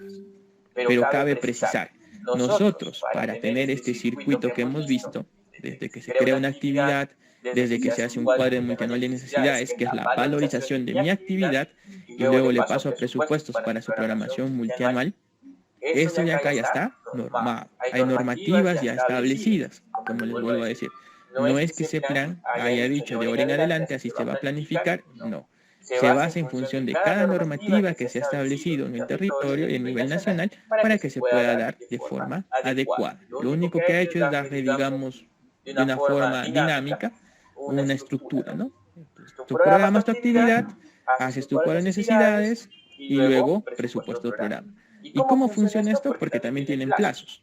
Pero cabe precisar, nosotros, para tener este circuito que hemos visto, desde que se crea una actividad, desde que se hace un cuadro multianual de necesidades, que es la valorización de mi actividad, y luego le paso a presupuestos para su programación multianual, esto ya acá ya está normado. Hay normativas ya establecidas, como les vuelvo a decir. No es que ese plan haya dicho de ahora en adelante así se va a planificar, no. Se basa en función de cada normativa que se ha establecido en el territorio y a nivel nacional para que se pueda dar de forma adecuada. Lo único que ha hecho es darle, digamos, de una forma dinámica, una estructura, ¿no? Tú programas tu actividad, haces tu cuadro de necesidades y luego presupuesto de programa. ¿Y cómo funciona esto? Porque también tienen plazos.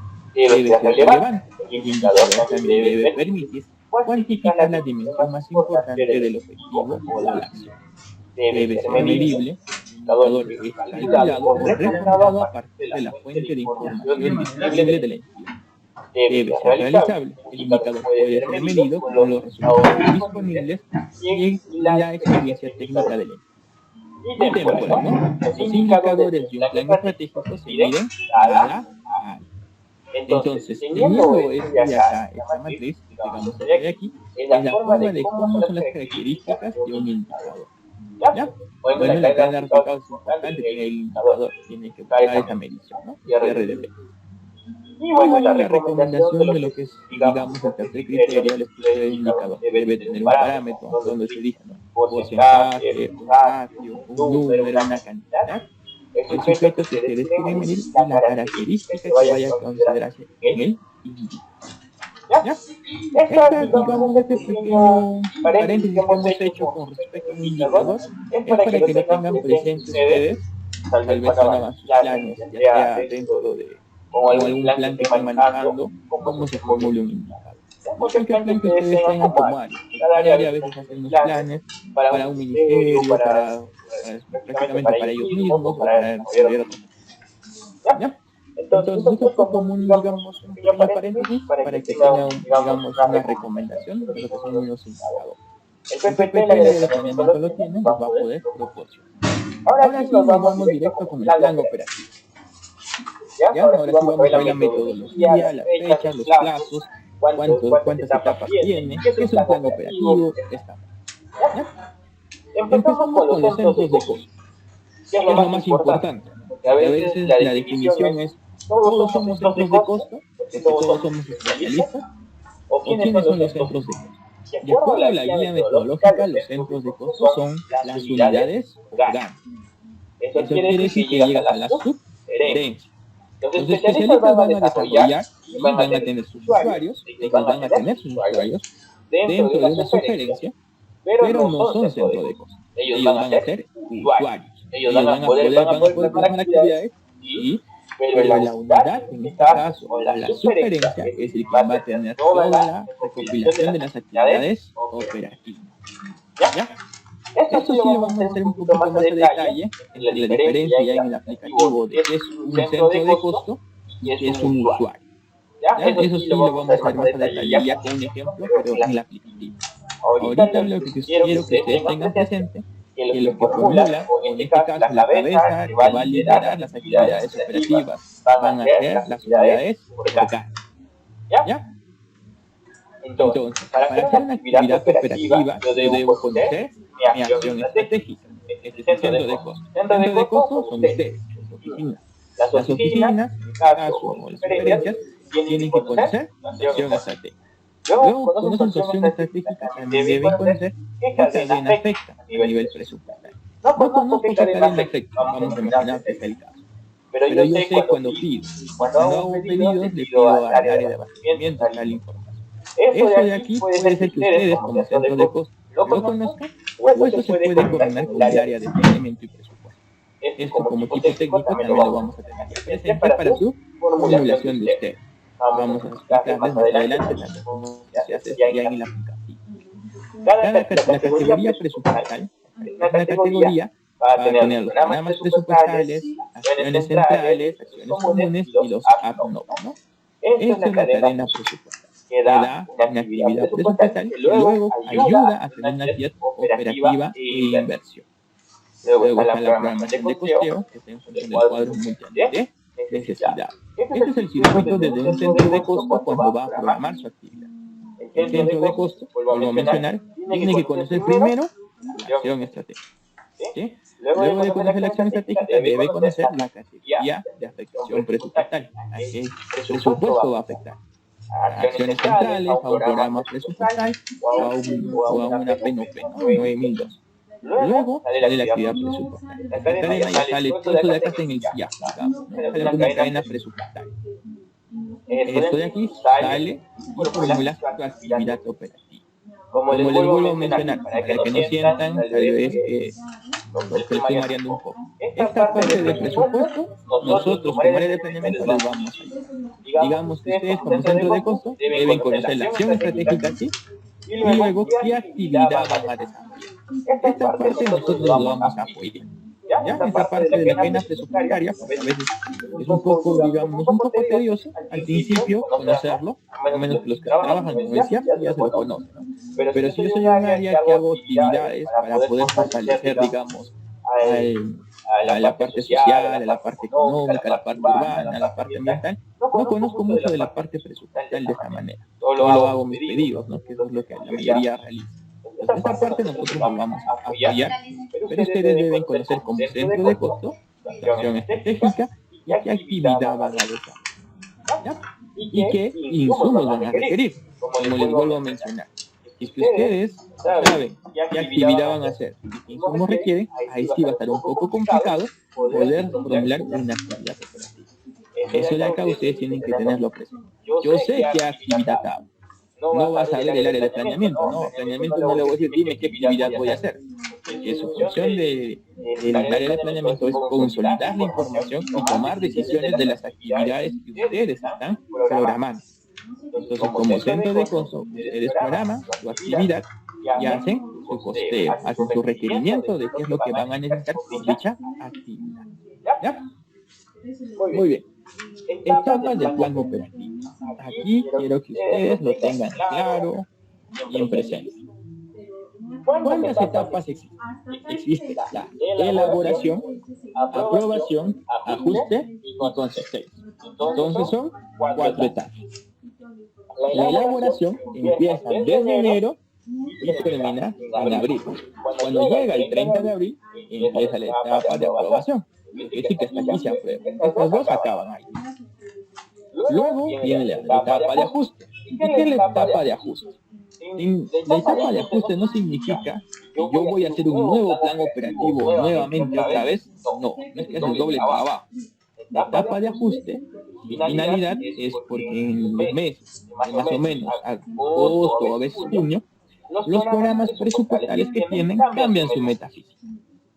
debe ser relevante. El indicador también debe permitir cuantificar la dimensión más importante del objetivo o la acción. Debe ser medible. El indicador es calculado o reformulado a partir de la fuente de información disponible de la entidad. Debe ser realizable. El indicador puede ser medido con los resultados disponibles y la experiencia técnica de la entidad. Y temporal, ¿no? Los indicadores de un plan estratégico se miden cada año. Entonces, teniendo esta matriz, que vamos a ver aquí, es la forma de cómo son las características de un indicador. ¿Ya? Bueno, la cadena de resultados es importante, que el indicador tiene que buscar esa medición, ¿no? RDP. Y bueno, la recomendación de lo que es, digamos, el tercer criterio, el estudio del indicador debe tener un parámetro donde se dice, ¿no? Porcentaje, un ratio, un número, una cantidad. El sujeto que se describe medir y la característica que vaya a considerarse en el indicador. ¿Ya? Esta, digamos, este pequeño paréntesis que hemos hecho con respecto a un indicador es para que lo tengan presente ustedes, tal vez cuando hagan sus planes, ya sea dentro de algún plan que estén manejando, cómo se formule un indicador. Cualquier plan que ustedes tengan como área. Cada área a veces hacen unos planes para un ministerio, prácticamente para ellos mismos, para el gobierno. ¿Ya? Entonces, esto fue como un, digamos, un pequeño paréntesis para que tengan, digamos, una recomendación de lo que son unos indicadores. El PPT, el área de planeamiento lo tiene, nos va a poder proporcionar. Ahora sí nos vamos directo con el plan operativo. ¿Ya? Ahora sí vamos a ver la metodología, las fechas, los plazos, cuántas etapas tiene, qué es un plan operativo, esta. ¿Ya? Empezamos con los centros de costo, que es lo más importante. A veces la definición es, todos somos centros de costo, porque todos somos especialistas, o quiénes son los centros de costo. De acuerdo a la guía metodológica, los centros de costo son las unidades o GAN. Eso quiere decir que llegas a la subgerencia. Los especialistas van a desarrollar y van a tener sus usuarios, ellos van a tener sus usuarios dentro de una sugerencia, pero no son centro de costo. Ellos van a ser usuarios. Ellos van a poder plasmar actividades, pero la unidad, en este caso, o la sugerencia, es el que va a tener toda la recopilación de las actividades operativas. ¿Ya? Esto sí lo vamos a hacer un poquito más de detalle, en la diferencia ya en el aplicativo de qué es un centro de costo y qué es un usuario. ¿Ya? Eso sí lo vamos a hacer más a detalle, ya con un ejemplo, pero en el aplicativo. Ahorita lo que quiero que ustedes tengan presente que lo que formula, en este caso la cabeza que va a liderar las actividades operativas, van a ser las unidades locales. ¿Ya? Entonces, para hacer una actividad operativa, yo debo conocer mi acción estratégica. Este es el centro de costo. El centro de costo son ustedes, las oficinas. Las oficinas, en este caso, o las sugerencias, tienen que conocer la acción estratégica. Luego, conocen su acción estratégica, también deben conocer qué cadena afecta a nivel presupuestario. No conozco qué cadena afecta, vamos a imaginar que es el caso. Pero yo sé cuando pido. Cuando hago pedidos, le pido al área de abastecimiento tal información. Esto de aquí puede ser que ustedes, como centro de costo, lo conozcan, o eso se puede coordinar con el área de planeamiento y presupuesto. Esto como equipo técnico también lo vamos a tener presente para su formulación de ustedes. Vamos a explicarles más adelante también cómo se hace ya en el aplicativo. La categoría presupuestal, cada categoría va a tener los programas presupuestales, acciones centrales, acciones comunes y los APNOP, ¿no? Esta es la cadena presupuestal, que da una actividad presupuestal que luego ayuda a tener una actividad operativa e inversión. Luego está la programación de costeo, que está en función del cuadro mundial de necesidad. Este es el circuito desde un centro de costo cuando va a programar su actividad. El centro de costo, vuelvo a mencionar, tiene que conocer primero la acción estratégica. ¿Sí? Luego de conocer la acción estratégica, debe conocer la categoría de afectación presupuestal. ¿A qué presupuesto va a afectar? A acciones centrales, a un programa presupuestal o a una PNP, ¿no? 9002. Luego sale la actividad presupuestal. La cadena ya sale, todo eso de acá está en el CIAF, digamos, ¿no? Sale una cadena presupuestal. Esto de aquí sale y formula su actividad operativa. Como les vuelvo a mencionar, para que no sientan tal vez que porque estoy mareando un poco. Esta parte del presupuesto, nosotros como área de planeamiento les vamos a ayudar. Digamos que ustedes como centro de costo deben conocer la acción estratégica aquí y luego qué actividad van a desarrollar. Esta parte nosotros lo vamos a apoyar. ¿Ya? Esta parte de la pena presupuestaria, pues a veces es un poco, digamos, un poco tedioso al principio conocerlo, al menos que los que trabajan con el CIAP ya se lo conocen, ¿no? Pero si yo soy un área que hago actividades para poder fortalecer, digamos, a la parte social, a la parte económica, a la parte urbana, a la parte ambiental, no conozco mucho de la parte presupuestal de esta manera. Solo hago mis pedidos, ¿no? Que eso es lo que la mayoría realiza. Entonces, esta parte nosotros nos vamos a apoyar, pero ustedes deben conocer como centro de costo la acción estratégica y qué actividad van a desarrollar, ¿ya? Y qué insumos van a requerir, como les vuelvo a mencionar. Si es que ustedes saben qué actividad van a hacer y qué insumos requieren, ahí sí va a estar un poco complicado poder formular una actividad operativa. Eso de acá ustedes tienen que tenerlo presente. Yo sé qué actividad hago. No vas a ver el área de planeamiento, ¿no? Planeamiento no le voy a decir, dime qué actividad voy a hacer. Porque su función del área de planeamiento es consolidar la información y tomar decisiones de las actividades que ustedes están programando. Entonces, como centro de costo, ustedes programan su actividad y hacen su costeo, hacen su requerimiento de qué es lo que van a necesitar por dicha actividad. ¿Ya? Muy bien. Etapas del plan operativo. Aquí quiero que ustedes lo tengan claro y en presente. ¿Cuántas etapas existen? Existe la elaboración, aprobación, ajuste y consecuencia. Entonces son 4 etapas. La elaboración empieza desde enero y termina en abril. Cuando llega el 30 de abril, empieza la etapa de aprobación. Es decir, que hasta aquí se aprueba. Estas dos acaban ahí. Luego viene la etapa de ajuste. ¿Y qué es la etapa de ajuste? La etapa de ajuste no significa que yo voy a hacer un nuevo plan operativo nuevamente otra vez. No es que es el doble trabajo. La etapa de ajuste, mi finalidad es porque en los meses, más o menos agosto o a veces junio, los programas presupuestales que tienen cambian su metafísica.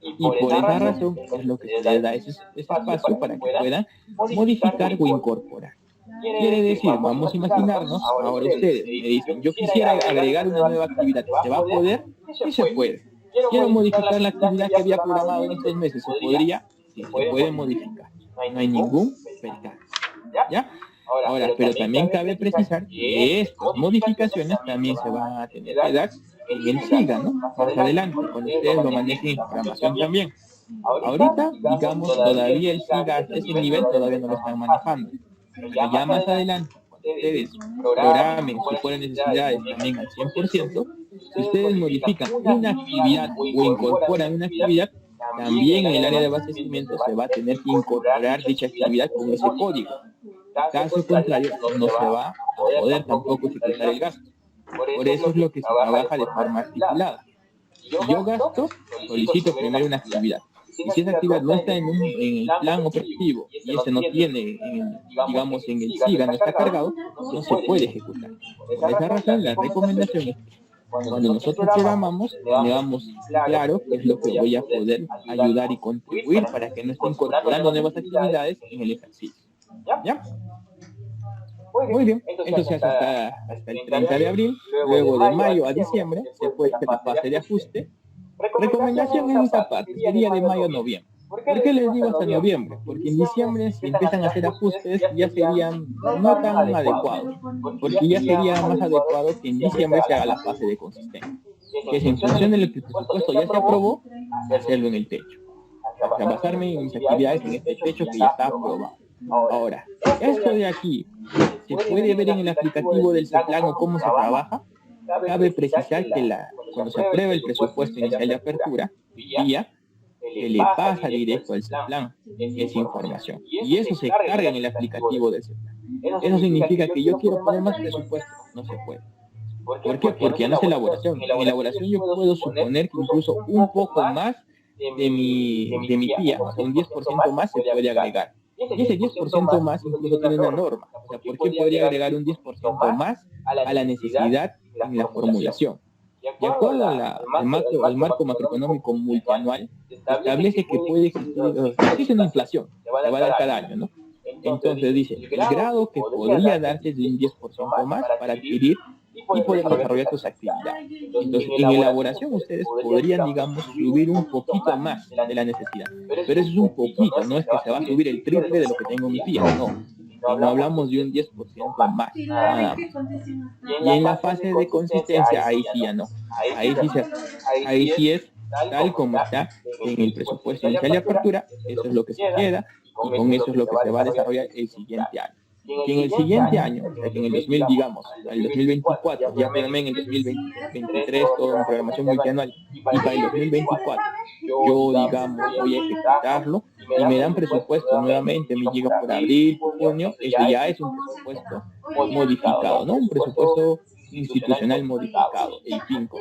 Y por esa razón es lo que se les da ese espacio para que puedan modificar o incorporar. Quiere decir, vamos a imaginarnos, ahora ustedes me dicen, yo quisiera agregar una nueva actividad, ¿se va a poder? Sí se puede. Quiero modificar la actividad que había programado en estos meses, ¿se podría? Sí, se puede modificar. No hay ningún percance. ¿Ya? Ahora, pero también cabe precisar que estas modificaciones también se van a tener que dar en el SIGA, ¿no? Más adelante, cuando ustedes lo manejen en programación también. Ahorita, digamos, todavía el SIGA a ese nivel todavía no lo están manejando. Pero ya más adelante, cuando ustedes programen sus necesidades también al 100%, si ustedes modifican una actividad o incorporan una actividad, también en el área de abastecimiento se va a tener que incorporar dicha actividad con ese código. Caso contrario, no se va a poder tampoco ejecutar el gasto. Por eso es lo que se trabaja de forma articulada. Si yo gasto, solicito primero una actividad. Y si esa actividad no está en el plan operativo y ese no tiene, digamos, en el SIGA, no está cargado, no se puede ejecutar. Por esa razón, la recomendación es que cuando nosotros programamos, tengamos claro qué es lo que voy a poder ayudar y contribuir para que no esté incorporando nuevas actividades en el ejercicio. ¿Ya? Muy bien, entonces hasta el 30 de abril, luego de mayo a diciembre, se puede hacer la fase de ajuste. Recomendación en esa parte, sería de mayo a noviembre. ¿Por qué les digo hasta noviembre? Porque en diciembre, si empiezan a hacer ajustes, ya serían no tan adecuados, porque ya sería más adecuado que en diciembre se haga la fase de consistencia, que es en función de lo que el presupuesto ya se aprobó, hacerlo en el techo. O sea, basarme en mis actividades en este techo que ya está aprobado. Ahora, esto de aquí, ¿se puede ver en el aplicativo del CEPLAN o cómo se trabaja? Cabe precisar que cuando se aprueba el presupuesto inicial de apertura, vía que le pasa directo al CEPLAN esa información. Y eso se carga en el aplicativo del CEPLAN. Eso significa que yo quiero poner más presupuesto. No se puede. ¿Por qué? Porque ya no es elaboración. En elaboración yo puedo suponer que incluso un poco más de mi tía, o sea, un 10% más se puede agregar. Y ese 10% más incluso tiene una norma. O sea, ¿por qué podría agregar un 10% más a la necesidad en la formulación? De acuerdo al marco macroeconómico multianual, establece que puede existir, existe una inflación, que va a dar cada año, ¿no? Entonces dice, el grado que podría darse es de un 10% más para adquirir y poder desarrollar sus actividades. Entonces, en elaboración ustedes podrían, digamos, subir un poquito más de la necesidad. Pero eso es un poquito, no es que se va a subir el triple de lo que tengo en mi tía, no. Y no hablamos de un 10% más, nada más. Y en la fase de consistencia, ahí sí ya no. Ahí sí es tal como está en el presupuesto inicial de apertura, eso es lo que se queda, y con eso es lo que se va a desarrollar el siguiente año. Que en el siguiente año, o sea, que en el 2000, digamos, el 2024, ya también en el 2023, toda una programación multianual, y para el 2024, yo, digamos, voy a ejecutarlo, y me dan presupuesto nuevamente, me llega por abril, por junio, eso ya es un presupuesto modificado, ¿no? Un presupuesto institucional modificado, el 5.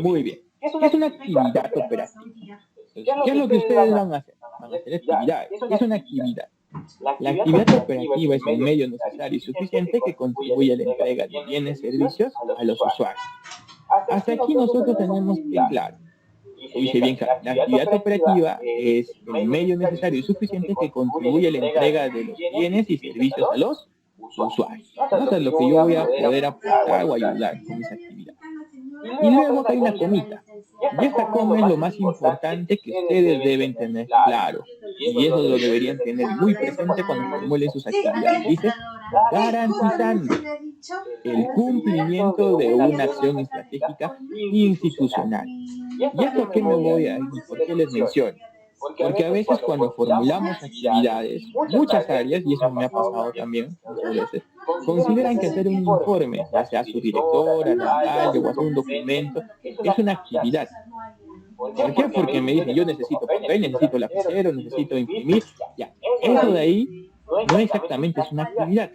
Muy bien. ¿Qué es una actividad operativa? ¿Qué es lo que ustedes van a hacer? Van a hacer actividades. ¿Qué es una actividad? La actividad operativa es el medio necesario y suficiente que contribuye a la entrega de bienes y servicios a los usuarios. Hasta aquí nosotros tenemos que, claro, dice bien claro, la actividad operativa es el medio necesario y suficiente que contribuye a la entrega de los bienes y servicios a los usuarios. ¿No? O sea, lo que yo voy a poder aportar o ayudar con esa actividad. Y luego hay una comita. Y esta coma es lo más importante que ustedes deben tener claro. Y eso lo deberían tener muy presente cuando formulen sus actividades. Dice, garantizando el cumplimiento de una acción estratégica institucional. ¿Y esto a qué me voy a ir? ¿Por qué les menciono? Porque a veces cuando formulamos actividades, muchas áreas, y eso me ha pasado también muchas veces, consideran que hacer un informe, ya sea su directora, la alcalde o hacer un documento, es una actividad. ¿Por qué? Porque me dicen, yo necesito papel, necesito lapicero, necesito imprimir, ya. Eso de ahí no exactamente es una actividad.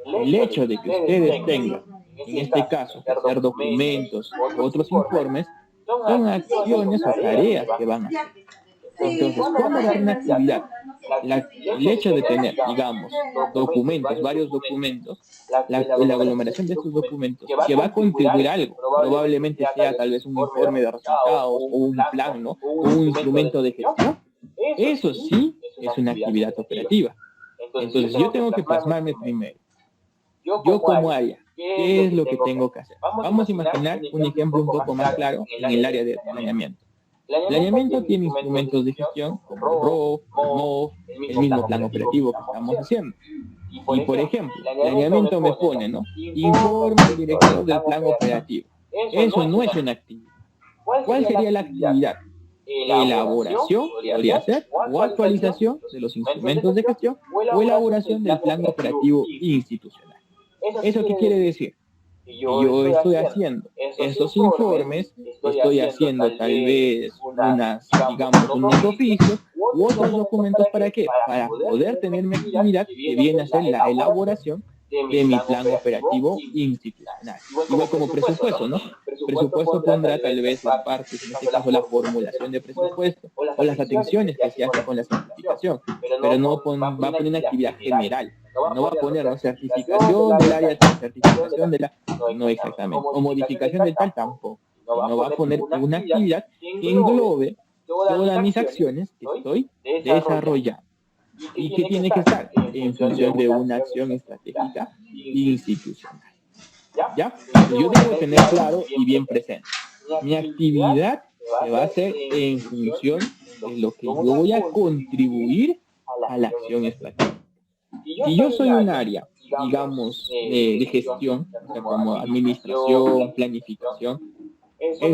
El hecho de que ustedes tengan, en este caso, que hacer documentos u otros informes, son acciones o tareas que van a hacer. Entonces, ¿cuándo va a ser una actividad? El hecho de tener, digamos, documentos, varios documentos, la aglomeración de estos documentos, que va a contribuir a algo, probablemente sea tal vez un informe de resultados, o un plan, ¿no? O un instrumento de gestión, eso sí es una actividad operativa. Entonces, yo tengo que plasmarme primero. Yo como área, ¿qué es lo que tengo que hacer? Vamos a imaginar un ejemplo un poco más claro en el área de planeamiento. Planeamiento tiene instrumentos de gestión como ROV, MOV, el mismo plan operativo que estamos haciendo. Y por ejemplo, planeamiento me pone, ¿no? Informe al director del plan operativo. Eso no es una actividad. ¿Cuál sería la actividad? Elaboración, podría ser, o actualización de los instrumentos de gestión, o elaboración del plan operativo institucional. ¿Eso qué quiere decir? Yo estoy haciendo estos informes, estoy haciendo tal vez unos oficios u otros documentos. ¿Para qué? Para poder tener mi actividad que viene a ser la elaboración de mi plan operativo institucional. Igual como presupuesto, ¿no? Presupuesto pondrá tal vez las partes, en este caso la formulación de presupuesto, o las atenciones que se hacen con la simplificación, pero no va a poner una actividad general. No va a poner, ¿no? Certificación del área, certificación de la... No exactamente. O modificación del tal tampoco. No va a poner una actividad que englobe todas mis acciones que estoy desarrollando. ¿Y qué tiene que estar? En función de una acción estratégica institucional. ¿Ya? Yo debo tener claro y bien presente. Mi actividad se va a hacer en función de lo que yo voy a contribuir a la acción estratégica. Si yo soy un área, digamos, de gestión, o sea, como administración, planificación,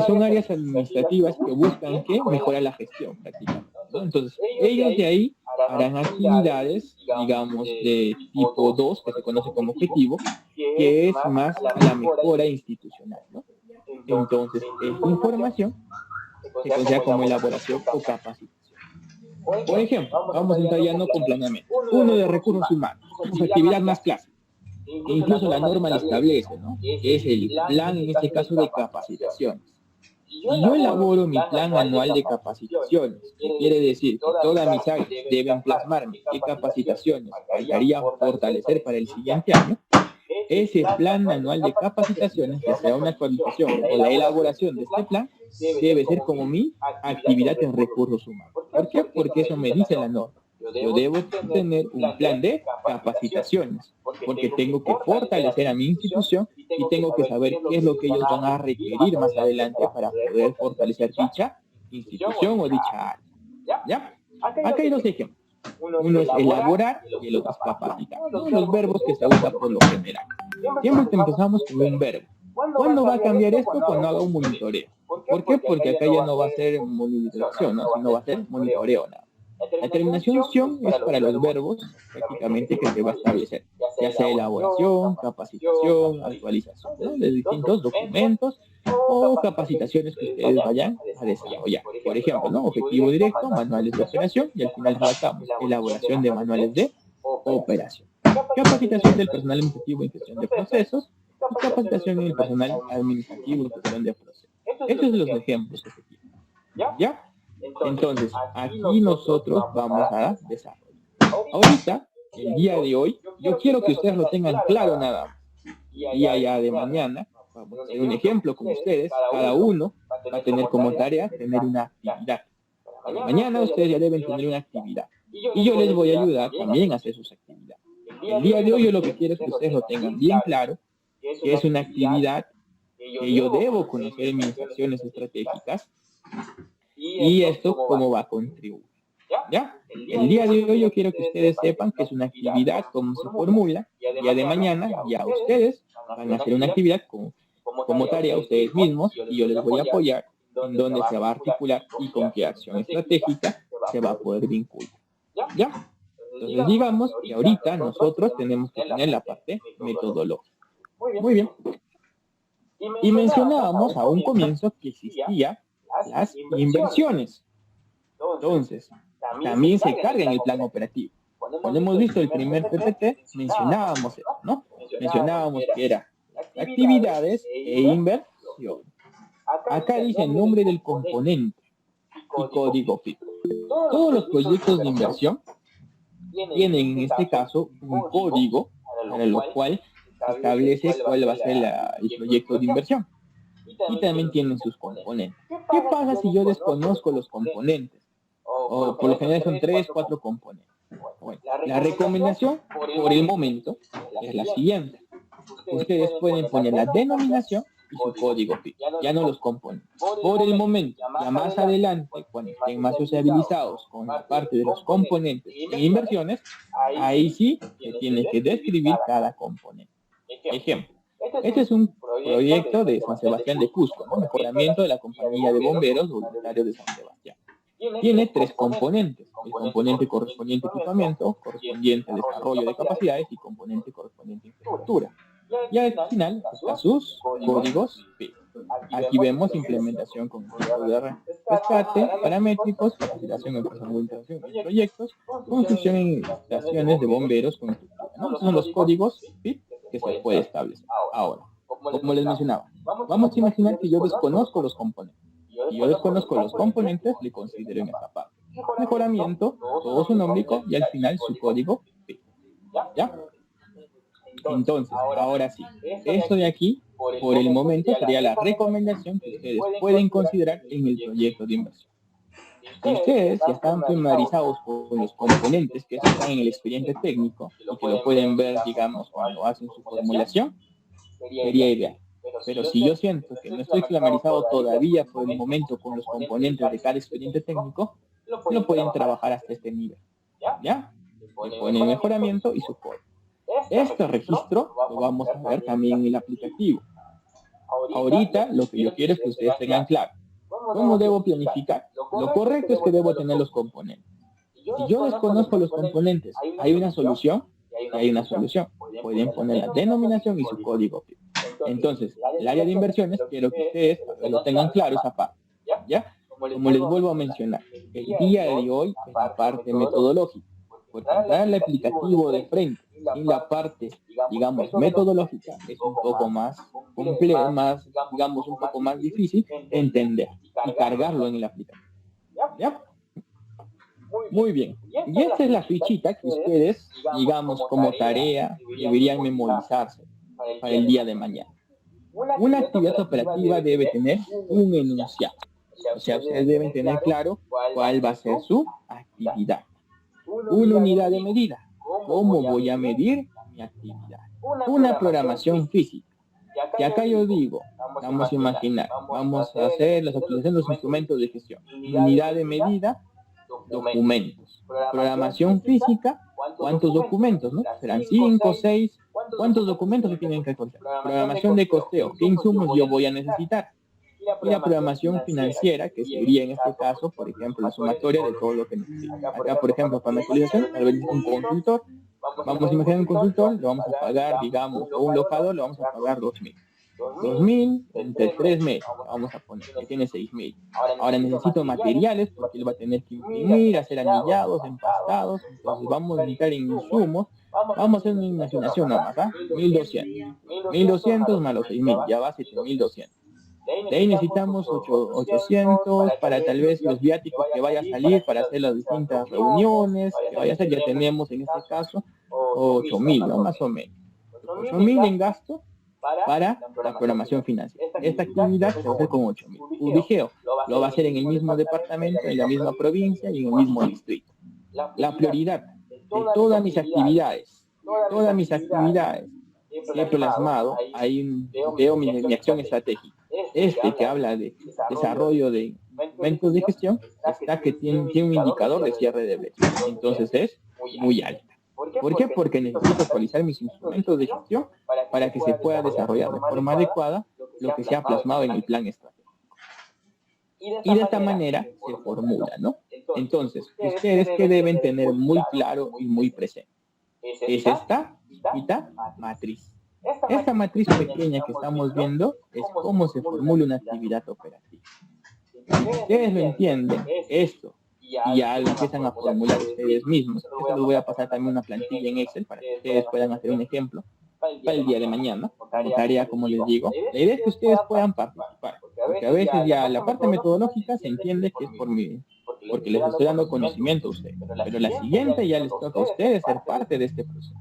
son áreas administrativas que buscan que mejorar la gestión prácticamente, ¿no? Entonces, ellos de ahí harán actividades, digamos, de tipo 2, que se conoce como objetivo, que es más a la mejora institucional, ¿no? Entonces, esta información se considera como elaboración o capacitación. Por ejemplo, vamos a entrar ya no con planeamiento. Uno de recursos humanos, su actividad más clásica, que incluso la norma lo establece, ¿no? Que es el plan, en este caso, de capacitaciones. Y yo elaboro mi plan anual de capacitaciones, que quiere decir que todas mis áreas deben plasmarme qué capacitaciones faltaría fortalecer para el siguiente año. ese plan anual de capacitaciones, que sea una actualización o la elaboración de este plan, debe ser como mi actividad en recursos humanos. ¿Por qué? Porque eso me dice la norma. Yo debo tener un plan de capacitaciones, porque tengo que fortalecer a mi institución y tengo que saber qué es lo que ellos van a requerir más adelante para poder fortalecer dicha institución o dicha área. ¿Ya? Acá hay dos ejemplos. Uno es elaborar y el otro es capacitar. Son los verbos que se usan por lo general. Siempre empezamos con un verbo. ¿Cuándo va a cambiar esto? Cuando haga un monitoreo. ¿Por qué? Porque acá ya no va a ser monitorización, ¿no? Sino va a ser monitoreo nada. La terminación ción es para los verbos prácticamente que se va a establecer, ya sea elaboración, capacitación, actualización, ¿no? De distintos documentos o capacitaciones que ustedes vayan a desarrollar. Por ejemplo, ¿no? Objetivo directo, manuales de operación, y al final redactamos elaboración de manuales de operación. Capacitación del personal administrativo en gestión de procesos y capacitación en el personal administrativo en gestión de procesos. Estos son los ejemplos que se tienen. ¿Ya? Entonces, aquí nosotros vamos a desarrollar. Ahorita, el día de hoy, yo quiero que ustedes lo tengan claro nada más. Y allá de mañana, vamos a hacer un ejemplo con ustedes. Cada uno va a tener como tarea tener una actividad. Mañana ustedes ya deben tener una actividad. Y yo les voy a ayudar también a hacer sus actividades. El día de hoy yo lo que quiero es que ustedes lo tengan bien claro, que es una actividad que yo debo conocer en mis acciones estratégicas. Y esto cómo va a contribuir. ¿Ya? El día de hoy yo quiero que ustedes sepan que es una actividad, cómo se formula. El día de mañana ya ustedes van a hacer una actividad como tarea ustedes mismos y yo les voy a apoyar en dónde se va a articular y con qué acción estratégica se va a poder vincular. ¿Ya? Entonces digamos que ahorita nosotros tenemos que tener la parte metodológica. Muy bien. Y mencionábamos a un comienzo que existía las inversiones. Entonces, también se carga en el plan operativo. Cuando hemos visto el primer PPT, mencionábamos eso, ¿no? Mencionábamos que era actividades e inversión. Acá dice el nombre del componente y código FIT. Todos los proyectos de inversión tienen en este caso un código para lo cual se establece cuál va a ser el proyecto de inversión. Y también tienen sus componentes. ¿Qué pasa si yo desconozco los componentes? O por lo general son 3, 4 componentes. Bueno, la recomendación por el momento es la siguiente. Ustedes pueden poner la denominación y su código FIT, ya no los componentes. Por el momento, ya más adelante, cuando estén más sociabilizados con la parte de los componentes e inversiones, ahí sí se tiene que describir cada componente. Ejemplo. Este es un proyecto de San Sebastián de Cusco, ¿no? Mejoramiento de la compañía de bomberos voluntarios de San Sebastián. Tiene 3 componentes. El componente correspondiente a equipamiento, correspondiente al desarrollo de capacidades y componente correspondiente a infraestructura. Y al final están sus códigos FIT. Aquí vemos implementación con código de rescate, paramétricos, capacitación en personal de interacción en proyectos, construcción en instalaciones de bomberos con estructura, ¿no? Esos son los códigos FIT que se puede establecer. Ahora, como les mencionaba, vamos a imaginar que yo desconozco los componentes. Si yo desconozco los componentes, le considero en esta parte. Mejoramiento, todo su nómbrico y al final su código FIT. ¿Ya? Entonces, ahora sí, esto de aquí, por el momento, sería la recomendación que ustedes pueden considerar en el proyecto de inversión. Si ustedes ya están familiarizados con los componentes que están en el expediente técnico y que lo pueden ver, digamos, cuando hacen su formulación, sería ideal. Pero si yo siento que no estoy familiarizado todavía por el momento con los componentes de cada expediente técnico, lo pueden trabajar hasta este nivel. ¿Ya? Le ponen mejoramiento y su código. Este registro lo vamos a ver también en el aplicativo. Ahorita lo que yo quiero es que ustedes tengan claro. ¿Cómo debo planificar? Lo correcto es que debo tener los componentes. Si yo desconozco los componentes, hay una solución y hay una solución. Pueden poner la denominación y su código FIT. Entonces, el área de inversiones, quiero que ustedes lo tengan claro esa parte. ¿Ya? Como les vuelvo a mencionar, el día de hoy es la parte metodológica. Porque entrar al aplicativo de frente y la parte, digamos, metodológica es un poco más complejo, digamos, un poco más difícil entender y cargarlo en el aplicativo. ¿Ya? Muy bien. Y esta es la fichita que ustedes, digamos, como tarea, deberían memorizarse. para el día de mañana. Una actividad operativa debe tener un enunciado. O sea, ustedes deben tener claro cuál va a ser su actividad. Una unidad de medida. ¿Cómo voy a medir mi actividad? Una programación física. Y acá yo digo, vamos a imaginar, vamos a hacer la utilización de los instrumentos de gestión. Unidad de medida, documentos. Programación física, ¿cuántos documentos? ¿No? Serán 5, 6. ¿Cuántos documentos se tienen que contar? Programación de costeo. ¿Qué insumos yo voy a necesitar? Y la programación financiera, que sería en este caso, por ejemplo, la sumatoria de todo lo que necesito. Acá, por ejemplo, para metalización, tal vez un consultor. Vamos a imaginar un consultor, le vamos a pagar, digamos, o un lojador, le vamos a pagar 2.000. 2.000 entre 3 meses, vamos a poner, que tiene 6.000. Ahora necesito materiales, porque él va a tener que imprimir, hacer anillados, empastados, entonces vamos a necesitar insumos. Vamos a hacer una imaginación nomás, ¿ah? 1.200. 1.200 más los 6.000, ya va a 7.200. De ahí necesitamos 800 para tal vez los viáticos que vaya a salir para hacer las distintas reuniones que vaya a hacer. Ya tenemos en este caso 8.000, ¿no? Más o menos. 8.000 en gasto para la programación financiera. Esta actividad se va a hacer con 8.000. Ubigeo lo va a hacer en el mismo departamento, en la misma provincia y en el mismo distrito. La prioridad de todas mis actividades que he plasmado, veo mi acción estratégica. Este que habla de desarrollo de instrumentos de gestión, está que tiene un indicador de cierre de brecha. Entonces es muy alta. ¿Por qué? Porque necesito actualizar mis instrumentos de gestión para que se pueda desarrollar de forma adecuada lo que se ha plasmado en el plan estratégico. Y de esta manera se formula, ¿no? Entonces, ustedes que deben tener muy claro y muy presente es esta matriz. Esta matriz pequeña que estamos viendo es cómo se formula una actividad operativa. Si ustedes lo entienden, esto, y ya lo empiezan a formular ustedes mismos, esto les voy a pasar también una plantilla en Excel para que ustedes puedan hacer un ejemplo para el día de mañana, como tarea, como les digo. La idea es que ustedes puedan participar, porque a veces ya la parte metodológica se entiende que es por mí, porque les estoy dando conocimiento a ustedes, pero la siguiente ya les toca a ustedes ser parte de este proceso.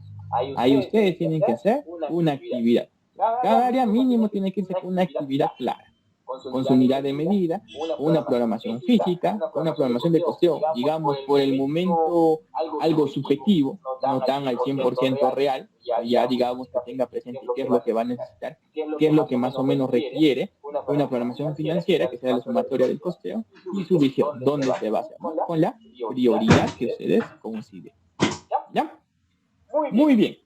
Ahí ustedes tienen que hacer una actividad. Cada área mínimo tiene que ser una actividad clara, con su unidad de medida, una programación física, una programación de costeo, digamos por el momento algo subjetivo, no tan al 100% real, ya digamos que tenga presente qué es lo que va a necesitar, qué es lo que más o menos requiere, una programación financiera que sea la sumatoria del costeo y su visión, dónde se basa, con la prioridad que ustedes consideren. ¿Ya? Muy bien.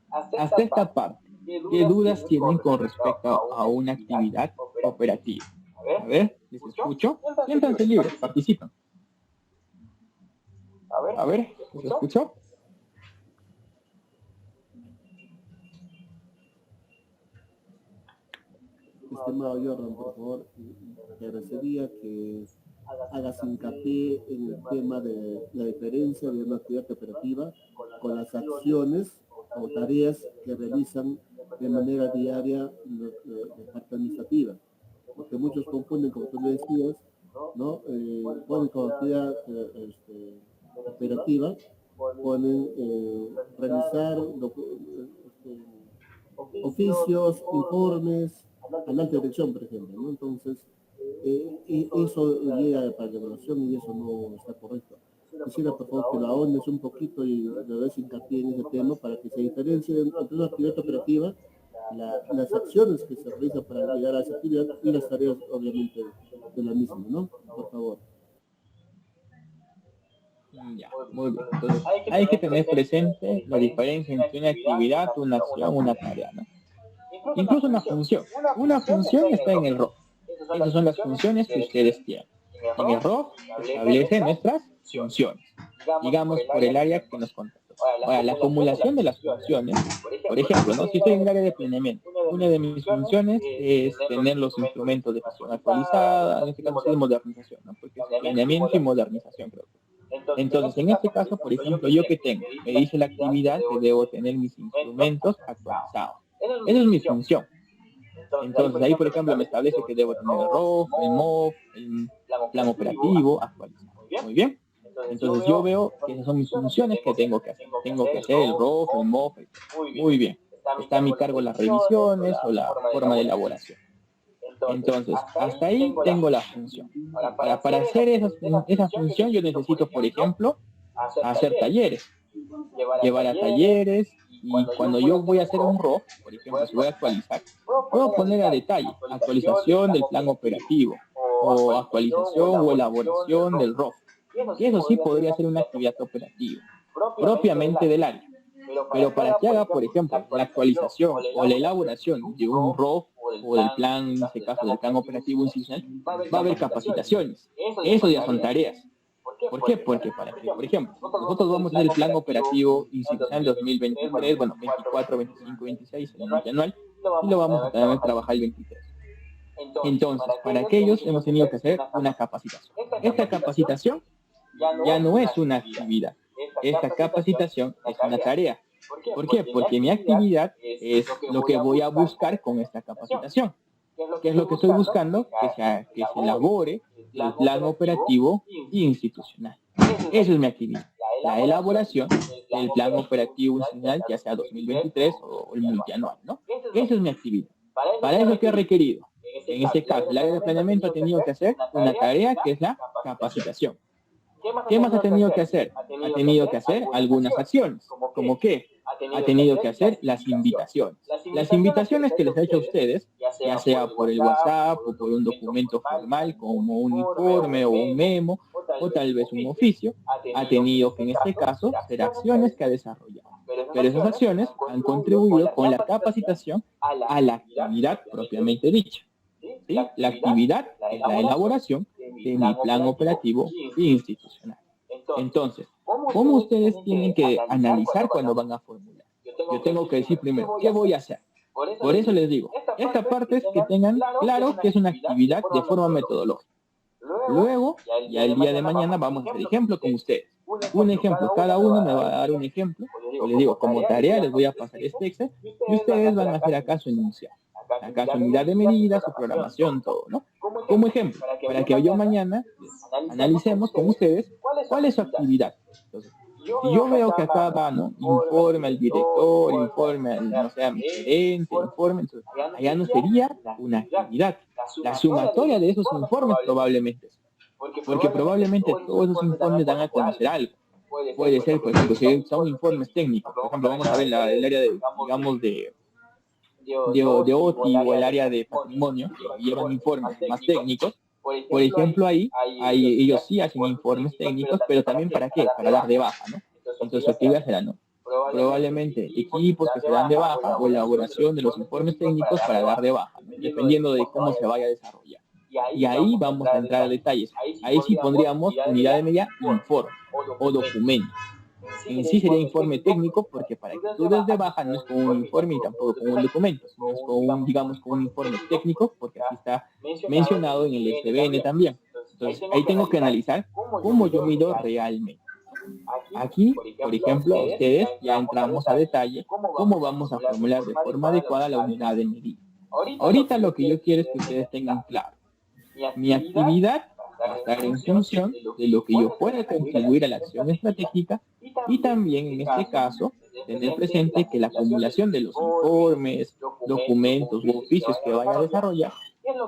Hasta esta parte, ¿qué dudas tienen con respecto a una actividad operativa? A ver, ¿les escucho? Siéntanse libres, participan. A ver, ¿les escucho? Estimado Jordan, por favor, te agradecería que hagas hincapié en el tema de la diferencia de una actividad operativa con las acciones o tareas que realizan de manera diaria la parte administrativa, porque muchos confunden, como tú le decías, ¿no? Ponen como actividad operativa, ponen realizar oficios, informes, a la alta dirección, por ejemplo, ¿no? Entonces, eso llega para la evaluación y eso no está correcto. Quisiera, por favor, que lo ahondes un poquito y le des hincapié en ese tema para que se diferencie entre una actividad operativa, las acciones que se realizan para llegar a esa actividad y las tareas, obviamente, de la misma, ¿no? Por favor. Ya, muy bien. Entonces, hay que tener presente la diferencia entre una actividad, una acción, una tarea, ¿no? Incluso una función. Una función está en el ROF. Esas son las funciones que ustedes tienen. En el ROF se establecen nuestras funciones, digamos por el área que nos contactó. Ahora, la acumulación de las funciones, por ejemplo, ¿no? Si estoy en el área de planeamiento, una de mis funciones es tener los instrumentos de gestión actualizada, en este caso es modernización, ¿no? Porque es planeamiento y modernización, creo que. Entonces, en este caso, por ejemplo, ¿yo qué tengo? Me dice la actividad que debo tener mis instrumentos actualizados. Esa es mi función. Entonces, ahí, por ejemplo, me establece que debo tener el ROF, el MOF, el plan operativo actualizado. Muy bien. Entonces, yo veo que esas son mis funciones que tengo que hacer. Tengo que hacer el ROF, el MOF. Muy bien. está a mi cargo las revisiones o la forma de elaboración. Entonces, hasta ahí tengo la función. Para hacer esa función yo necesito, por ejemplo, hacer talleres, llevar a talleres, y cuando yo voy a hacer un ROF, por ejemplo, si voy a actualizar, puedo poner a detalle actualización del plan operativo o actualización o elaboración del ROF. Y eso sí podría ser una actividad operativa, propiamente del área. Pero para que haga, por ejemplo, la actualización o la elaboración de un ROF o del plan, en este caso del plan operativo institucional, va a haber capacitaciones. Eso ya son tareas. ¿Por qué? Porque para que, por ejemplo, nosotros vamos a hacer el plan operativo institucional 2023, bueno, 24, 25, 26, el multianual, y lo vamos a tener que trabajar el 23. Entonces, para aquellos hemos tenido que hacer una capacitación. Esta capacitación ya no es una actividad. Esta capacitación es una tarea. ¿Por qué? Porque mi actividad es lo que voy a buscar con esta capacitación. ¿Qué es lo que estoy buscando? Que se elabore el plan operativo institucional. Esa es mi actividad. La elaboración del plan operativo institucional, ya sea 2023 o el multianual, ¿no? Esa es mi actividad. Para eso, ¿qué he requerido? En este caso, el área de planeamiento ha tenido que hacer una tarea que es la capacitación. ¿Qué más ha tenido que hacer? Ha tenido que hacer algunas acciones. ¿Cómo qué? Ha tenido que hacer las invitaciones. Las invitaciones que les he hecho a ustedes, ya sea por el WhatsApp o por un documento formal como un informe o un memo o tal vez un oficio, ha tenido que en este caso ser acciones que ha desarrollado. Pero esas acciones han contribuido con la capacitación a la actividad propiamente dicha. ¿Sí? La actividad es la elaboración de mi plan operativo institucional. Entonces, ¿cómo ustedes tienen que analizar cuando van a formular? Yo tengo que decir primero, ¿qué voy a hacer? Por eso les digo, esta parte es que tengan claro que es una actividad de forma metodológica. Luego, ya el día de mañana vamos a hacer ejemplo con ustedes. Un ejemplo, cada uno me va a dar un ejemplo. Yo les digo, como tarea les voy a pasar este Excel y ustedes van a hacer acá su enunciado. Acá su unidad de medida, su programación, todo, ¿no? Como ejemplo, para que yo mañana analicemos con ustedes cuál es su actividad. Entonces, si yo veo que acá va, ¿no? Informe al director, informe al, no sé, a mi gerente, informe, entonces, allá no sería una actividad. La sumatoria de esos informes probablemente es. Porque probablemente todos esos informes dan a conocer algo. Puede ser, por ejemplo, si son informes técnicos. Por ejemplo, vamos a ver el área de, digamos, de OTI o el área de patrimonio, que llevan informes más técnicos. Por ejemplo, ahí ellos sí hacen informes técnicos, pero también ¿para qué? Para dar de baja, ¿no? Entonces su actividad será, ¿no? Probablemente equipos que se dan de baja o elaboración de los informes técnicos para dar de baja, ¿no? Dependiendo de cómo se vaya a desarrollar. Y ahí vamos a entrar a detalles. Ahí sí pondríamos unidad de medida, informe o documento. En sí sería informe técnico, porque para que tú des de baja no es con un informe y tampoco con un documento, sino es con un, digamos, con un informe técnico, porque así está mencionado en el SBN también. Entonces, ahí tengo que analizar cómo yo mido realmente. Aquí, por ejemplo, ustedes ya entramos a detalle cómo vamos a formular de forma adecuada la unidad de medida. Ahorita lo que yo quiero es que ustedes tengan claro. Mi actividad va a estar en función de lo que yo pueda contribuir a la acción estratégica y también en este caso tener presente que la acumulación de los informes, documentos u oficios que vaya a desarrollar,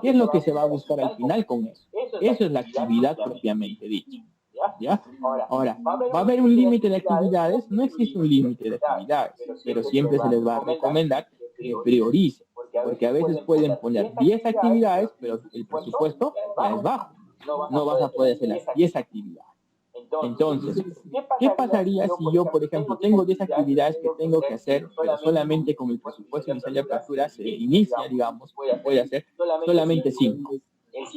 ¿qué es lo que se va a buscar al final con eso? Eso es la actividad propiamente dicha. ¿Ya? Ahora, ¿va a haber un límite de actividades? No existe un límite de actividades, pero siempre se les va a recomendar que prioricen, porque a veces pueden poner 10 actividades, pero el presupuesto ya es bajo. No vas a poder hacer las 10 actividades. Entonces, ¿qué pasaría si yo, por ejemplo, tengo 10 actividades que tengo que hacer, pero solamente con el presupuesto inicial de apertura se inicia, digamos, puede hacer solamente 5?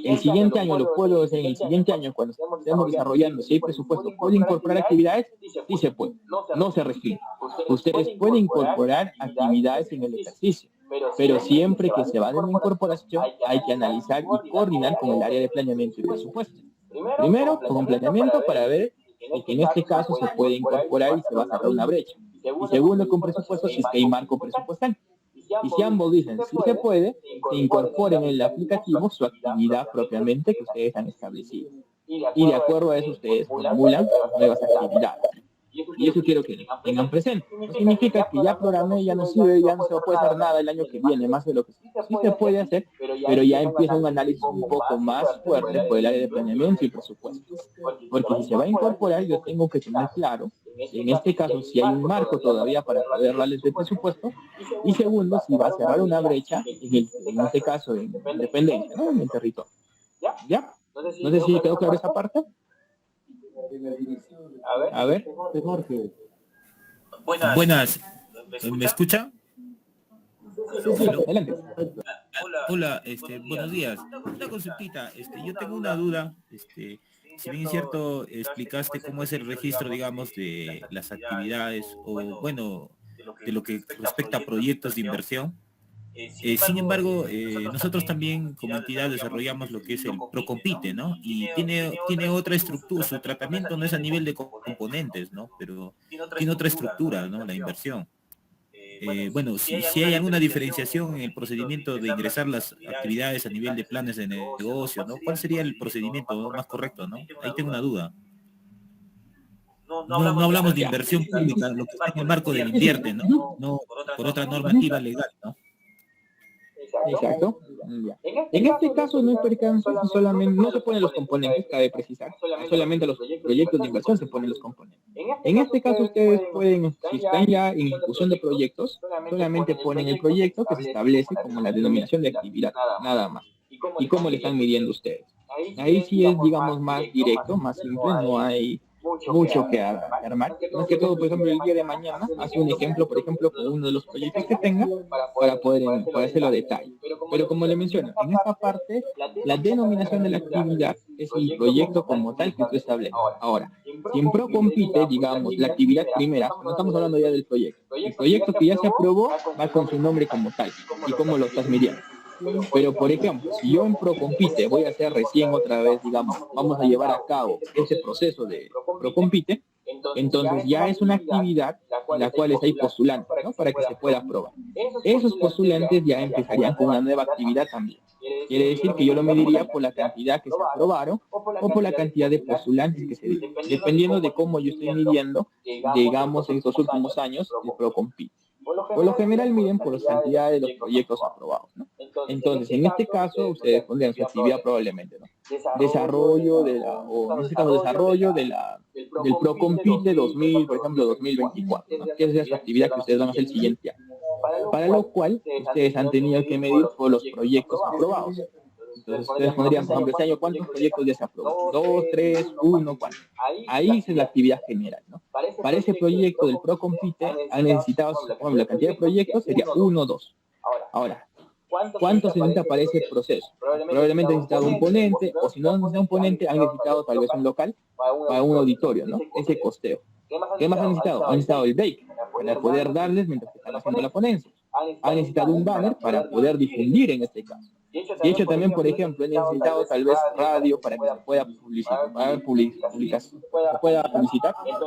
El siguiente año lo puedo hacer, en el siguiente año cuando estemos desarrollando, si hay presupuesto, ¿puedo incorporar actividades? Sí se puede, no se restringe. Ustedes pueden incorporar actividades en el ejercicio, pero siempre que se va de una incorporación hay que analizar y coordinar con el área de planeamiento y presupuesto. Primero, con planeamiento para ver que en este caso se puede incorporar y se va a cerrar una brecha. Y segundo, con presupuesto si es que hay marco presupuestal. Y si ambos dicen si se puede, se incorporen en el aplicativo su actividad propiamente que ustedes han establecido. Y de acuerdo a eso ustedes formulan nuevas actividades. Y eso quiero que tengan presente. No significa que ya programé, ya no sirve, ya no se puede hacer nada el año que viene, más de lo que sí se puede hacer, pero ya empieza un análisis un poco más fuerte por el área de planeamiento y presupuesto. Porque si se va a incorporar, yo tengo que tener claro, en este caso, si hay un marco todavía para poder darles el presupuesto, y segundo, si va a cerrar una brecha, en este caso, en dependencia, ¿no? En el territorio. ¿Ya? No sé si quedó claro esa parte. A ver, Jorge. Buenas, ¿me escucha? adelante. Hola, buenos días. Una consultita, yo tengo una duda, si bien es cierto, explicaste cómo es el registro, digamos, de las actividades, o bueno, de lo que respecta a proyectos de inversión. Sin embargo, nosotros también como entidad desarrollamos lo que es el Procompite, ¿no? Y tiene otra estructura, su tratamiento no es a nivel de componentes, ¿no? Pero tiene otra estructura, ¿no? La inversión. Bueno, si hay alguna diferenciación en el procedimiento de ingresar las actividades a nivel de planes de negocio, ¿no? ¿Cuál sería el procedimiento más correcto, ¿no? Ahí tengo una duda. No hablamos de inversión pública, lo que está en el marco del invierte, ¿no? No por otra normativa legal, ¿no? Exacto. Ya. En este caso, no solamente no se ponen los componentes, cabe precisar, solamente los proyectos de inversión se ponen los componentes. En este caso, ustedes pueden, si están ya en ejecución de proyectos, solamente ponen el proyecto que se establece como la denominación de actividad, nada más. ¿Y cómo le están midiendo ustedes? Ahí sí es, digamos, más directo, más simple, no hay mucho que armar. Más que todo, por ejemplo, el día de mañana hace un ejemplo, por ejemplo, con uno de los proyectos que tenga para poder hacerlo a detalle. Pero como le menciono, en esta parte, la denominación de la actividad es el proyecto como tal que tú estableces. Ahora, si en Procompite, digamos, la actividad primera, no estamos hablando ya del proyecto. El proyecto que ya se aprobó va con su nombre como tal y cómo lo estás midiendo. Pero, por ejemplo, si yo en Procompite voy a hacer recién otra vez, digamos, vamos a llevar a cabo ese proceso de Procompite, entonces ya es una actividad en la cual hay postulantes, ¿no? Para que se pueda aprobar. Esos postulantes ya empezarían con una nueva actividad también. Quiere decir que yo lo mediría por la cantidad que se aprobaron o por la cantidad de postulantes que se dieron, dependiendo de cómo yo estoy midiendo, digamos, en estos últimos años el Procompite. Por lo general miden por la cantidad de los proyectos aprobados, ¿no? Entonces, en este caso, ustedes pondrían su actividad probablemente, ¿no? Desarrollo del Procompite 2000, por ejemplo, 2024, ¿no? Que es su actividad que ustedes van a hacer el siguiente año. Para lo cual, ustedes han tenido que medir por los proyectos aprobados. Entonces, ustedes pondrían, por ejemplo, este año, ¿cuántos proyectos ya se aprobaron? 2, 3, 1, ¿cuántos? Ahí es la actividad general, ¿no? Para ese proyecto del Procompite han necesitado, bueno, la cantidad de proyectos sería 1, 2. Ahora, ¿cuánto se necesita para ese proceso? Probablemente han necesitado un ponente, o si no han necesitado un ponente, han necesitado tal vez un local para un auditorio, ¿no? Ese costeo. ¿Qué más han necesitado? Han necesitado el break para poder darles mientras que están haciendo la ponencia. Han necesitado un banner para poder difundir en este caso. De hecho, también, por ejemplo, he necesitado tal vez radio para que se pueda publicitar,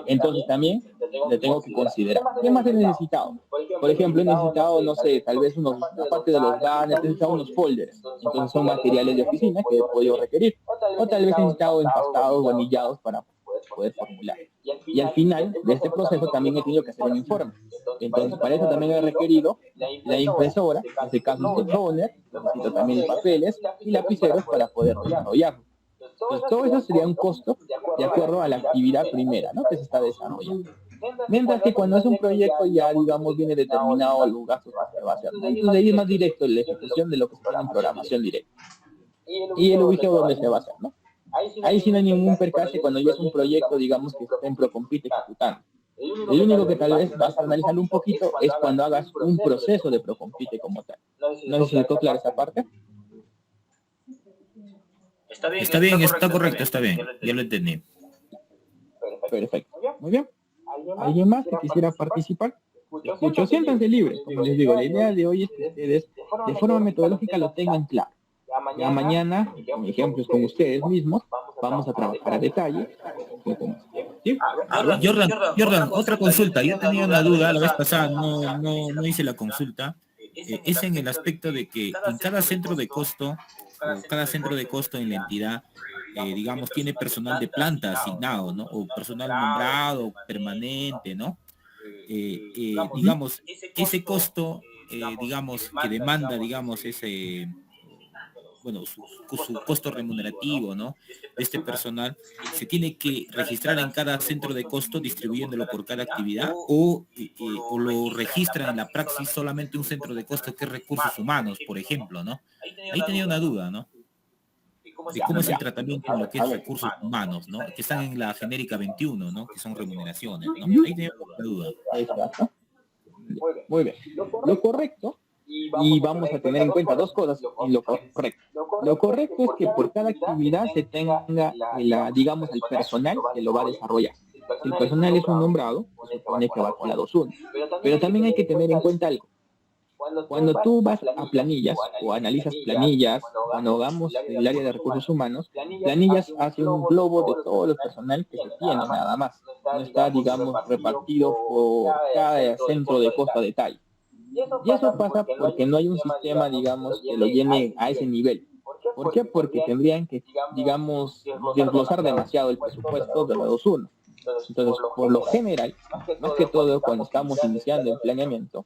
entonces también le tengo que considerar. ¿Qué más he necesitado? Por ejemplo, he necesitado, no sé, tal vez aparte de los banners, he necesitado unos folders, entonces son materiales de oficina que he podido requerir, o tal vez he necesitado empastados o anillados para poder formular. Y al final de este proceso también he tenido que hacer un informe. Entonces, para eso también he requerido la impresora, en este caso es el toner, necesito también papeles y lapiceros para poder desarrollarlo. Entonces, todo eso sería un costo de acuerdo a la actividad primera, ¿no? Que se está desarrollando. Mientras que cuando es un proyecto ya, digamos, viene determinado los gastos que se va a hacer, ¿no? Entonces, ahí es más directo la ejecución de lo que se tiene en programación directa. Y el ubico donde se va a hacer, ¿no? Ahí sí no hay ningún percance cuando ya es un proyecto, digamos, que está en Procompite ejecutando. El único que tal vez vas a analizar un poquito es cuando hagas un proceso de Procompite como tal. No sé si quedó clara esa parte. Está bien, está correcto, está bien, ya lo entendí. Perfecto, muy bien. ¿Alguien más que quisiera participar? Escucho, siéntanse libres, como les digo, la idea de hoy es que ustedes de forma metodológica lo tengan claro. Ya mañana, con ejemplos con ustedes mismos, vamos a trabajar a detalle. ¿Sí? Jordan, otra consulta. Yo tenía una duda la vez pasada, no hice la consulta. Es en el aspecto de que en cada centro de costo, o cada centro de costo en la entidad, digamos, tiene personal de planta asignado, ¿no? O personal nombrado, permanente, ¿no? Digamos, ese costo, digamos, que demanda, digamos, ese, bueno, su costo remunerativo, ¿no? De este personal, se tiene que registrar en cada centro de costo distribuyéndolo por cada actividad o lo registra en la praxis solamente un centro de costo que es recursos humanos, por ejemplo, ¿no? Ahí tenía una duda, ¿no? De cómo es el tratamiento en lo que es recursos humanos, ¿no? Que están en la genérica 21, ¿no? Que son remuneraciones, ¿no? Ahí tenía una duda. Exacto. Muy bien. Lo correcto, y vamos a tener en cuenta dos cosas en lo correcto. Lo correcto es que por cada actividad se tenga, digamos, el personal que lo va a desarrollar. Si el personal es un nombrado, se supone que va con la 2.1. Pero también hay que tener en cuenta algo. Cuando tú vas a planillas o analizas planillas, cuando hagamos el área de recursos humanos, planillas hace un globo de todo el personal que se tiene nada más. No está, digamos, repartido por cada centro de costo a detalle. Y eso pasa porque no hay un sistema, digamos, que lo llene a ese nivel. ¿Por qué? Porque tendrían que, digamos, desglosar demasiado el presupuesto de la 2.1. Entonces, por lo general, más que todo cuando estamos iniciando el planeamiento,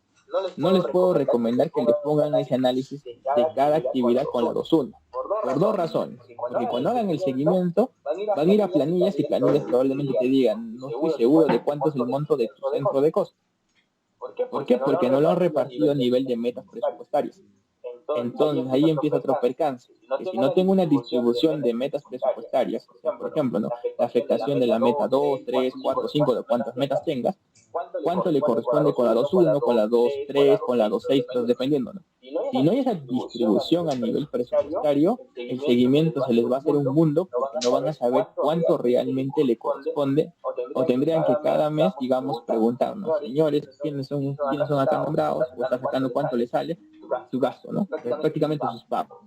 no les puedo recomendar que le pongan ese análisis de cada actividad con la 2.1. Por dos razones. Porque cuando hagan el seguimiento, van a ir a planillas y planillas probablemente te digan, no estoy seguro de cuánto es el monto de tu centro de costo. ¿Por qué? Porque no lo han repartido a nivel de metas presupuestarias. Entonces ahí empieza otro percance, que si no tengo una distribución de metas presupuestarias, o sea, por ejemplo, ¿no? La afectación de la meta 2, 3, 4, 5, de cuántas metas tengas, cuánto le corresponde con la 2.1, con la 2.3, con la 2.6, pues, dependiendo, ¿no? Si no hay esa distribución a nivel presupuestario, el seguimiento se les va a hacer un mundo porque no van a saber cuánto realmente le corresponde, o tendrían que cada mes, digamos, preguntarnos, señores, ¿quiénes son acá nombrados? O está sacando cuánto le sale su gasto, ¿no? Prácticamente sus pagos.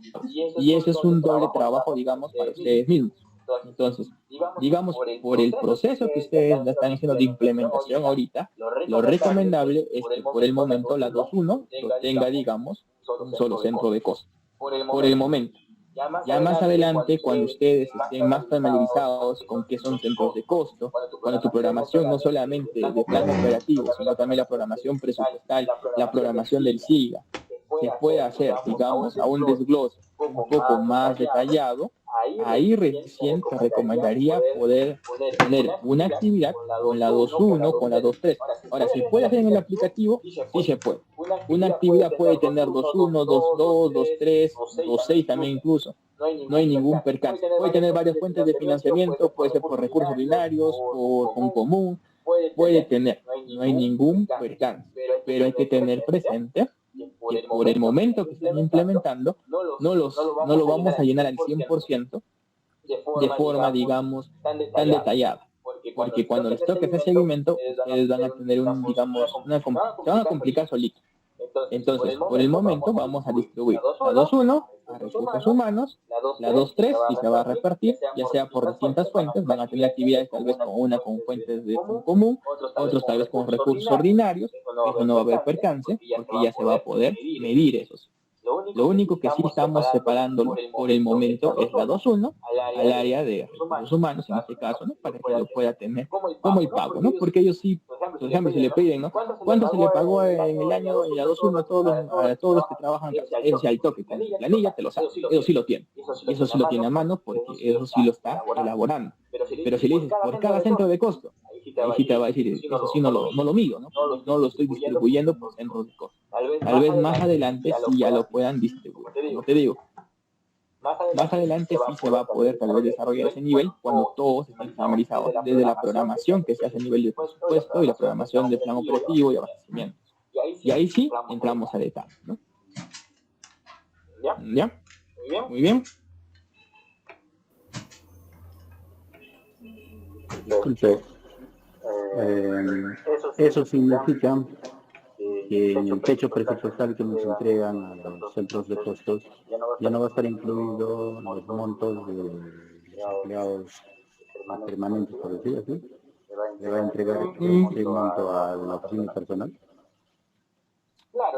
Y eso es un doble trabajo, digamos, para ustedes mismos. Entonces, digamos, por el proceso que ustedes están haciendo de implementación ahorita, lo recomendable es que por el momento la 2.1 lo tenga, digamos, un solo centro de costo. Por el momento. Ya más adelante, cuando ustedes estén más familiarizados con qué son centros de costo, cuando tu programación no solamente de plan operativo, sino también la programación presupuestal, la programación del SIGA, se puede hacer, digamos, a un desglose un poco más detallado, ahí recién te recomendaría poder tener una actividad con la 2.1, con la 2.3. Ahora, ¿se puede hacer en el aplicativo? Sí se puede. Una actividad puede tener 2.1, 2.2, 2.3, 2.6 también incluso. No hay ningún percance. Puede tener varias fuentes de financiamiento, puede ser por recursos ordinarios, por un común, puede tener. No hay ningún percance. Pero hay que tener presente que por el momento que están implementando, no lo vamos a llenar al 100% de forma, digamos, tan detallada. Porque cuando les toque ese seguimiento, ustedes van a tener se van a complicar solitos. Entonces, por el momento vamos a distribuir la 2.1 a recursos humanos, la 2.3 si se va a repartir, ya sea por distintas fuentes, van a tener actividades tal vez con fuentes de común, otros tal vez con recursos ordinarios, eso no va a haber percance, porque ya se va a poder medir esos. Lo único que sí estamos separándolo por el momento es la 2.1 al área de recursos humanos, en este caso, ¿no? Para que lo pueda tener como el pago, ¿no? Porque ellos sí, por ejemplo, si le piden, ¿no? ¿Cuánto se le pagó en el año en la 2.1 a todos los que trabajan? Eso sí, al toque, con su planilla te lo sabe, eso sí lo tiene. Eso sí lo tiene a mano porque eso sí lo está elaborando. Pero si le dices, por cada centro de costo, ahí sí te va a decir, eso sí no lo mido, ¿no? No lo estoy distribuyendo por centros de costo. Tal vez más adelante sí ya lo puedan distribuir. Como te digo, más adelante sí se va a poder tal vez desarrollar ese nivel cuando todos estén familiarizados desde la programación que se hace a nivel de presupuesto y la programación de plan operativo y abastecimiento. Y ahí sí entramos a detalle, ¿no? ¿Ya? Muy bien. Disculpe, eso significa que en el techo presupuestal que nos entregan a los centros de costos ya no va a estar incluido los montos de los empleados permanentes, por decirlo así. Le va a entregar ese monto a la oficina personal.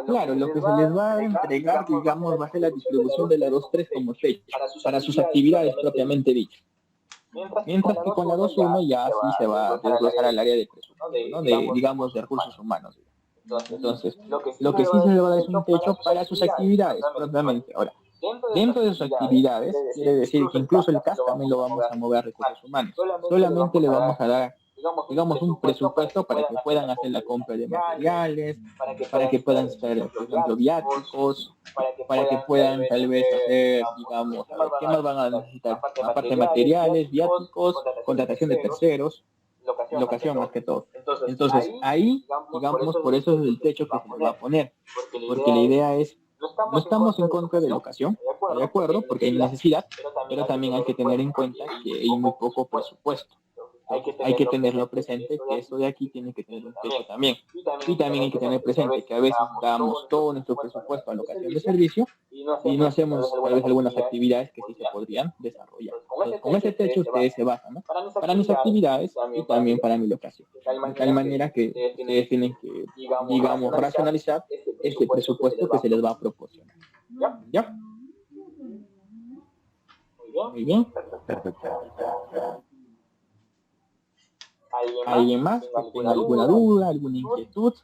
Claro, lo que se les va a entregar, digamos, va a ser la distribución de la 2.3 como fecha, para sus actividades propiamente dichas. Mientras que con la 2.1 ya sí se va a desglosar al área de presupuesto, ¿no? Digamos, de recursos humanos. Entonces, lo que sí se le va a dar es un techo para sus actividades, propiamente. Ahora, dentro de sus actividades, quiere decir que incluso el CAS también lo vamos a mover a recursos humanos. Solamente le vamos a dar, digamos, un presupuesto para que puedan hacer la compra de materiales, para que puedan hacer, por ejemplo, viáticos, para que puedan tal vez hacer, digamos, a ver, ¿qué más van a necesitar? Aparte de materiales, viáticos, contratación de terceros, locación más que todo. Entonces, ahí, digamos, por eso es el techo que se les va a poner, porque la idea es, no estamos en contra de locación, de acuerdo, porque hay necesidad, pero también hay que tener en cuenta que hay muy poco presupuesto. Hay que tenerlo presente que esto de aquí tiene que tener un techo también. Y también hay que tener presente que a veces damos todo nuestro presupuesto a locación de servicio y no hacemos tal vez algunas actividades que sí se podrían desarrollar. Entonces, con ese techo ustedes se basan, ¿no? Para mis actividades y también para mi locación. De tal manera que ustedes tienen que, digamos, racionalizar este presupuesto que se les va a proporcionar. ¿Ya? Muy bien. Perfecto. ¿Alguien más que tenga alguna duda, alguna inquietud?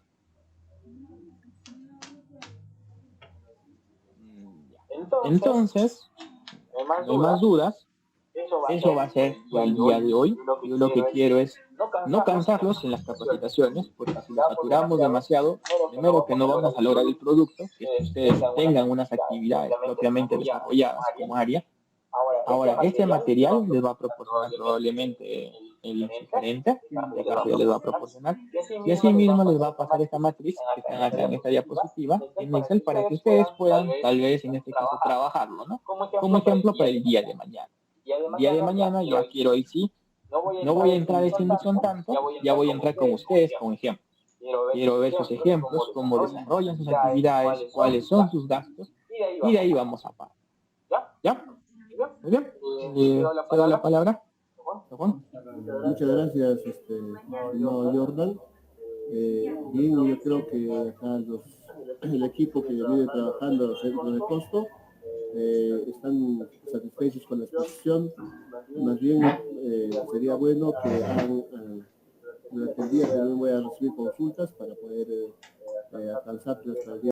Entonces, no hay más dudas. Eso va a ser por el día de hoy. Yo lo que quiero es no cansarlos en las capacitaciones, porque si los saturamos demasiado, primero que no vamos a lograr el producto, que ustedes tengan unas actividades propiamente desarrolladas como área. Ahora, este material les va a proporcionar probablemente el gerente, de carrera les va a proporcionar, y así mismo les va a pasar esta matriz que está acá en esta diapositiva en Excel para que ustedes puedan, tal vez en este caso, trabajarlo, ¿no? Como ejemplo para el día de mañana. El día de mañana ya quiero ahí sí, no voy a entrar a esta inducción tanto, ya voy a entrar con ustedes con ejemplos. Quiero ver sus ejemplos, cómo desarrollan sus actividades, cuáles son sus gastos, y de ahí vamos a parar. ¿Ya? Muy bien. ¿Te da la palabra? Muchas gracias, señor Jordan. Bien, yo creo que acá el equipo que viene trabajando dentro de costo están satisfechos con la exposición. Más bien sería bueno que hagan durante el día también voy a recibir consultas para poder alcanzar nuestras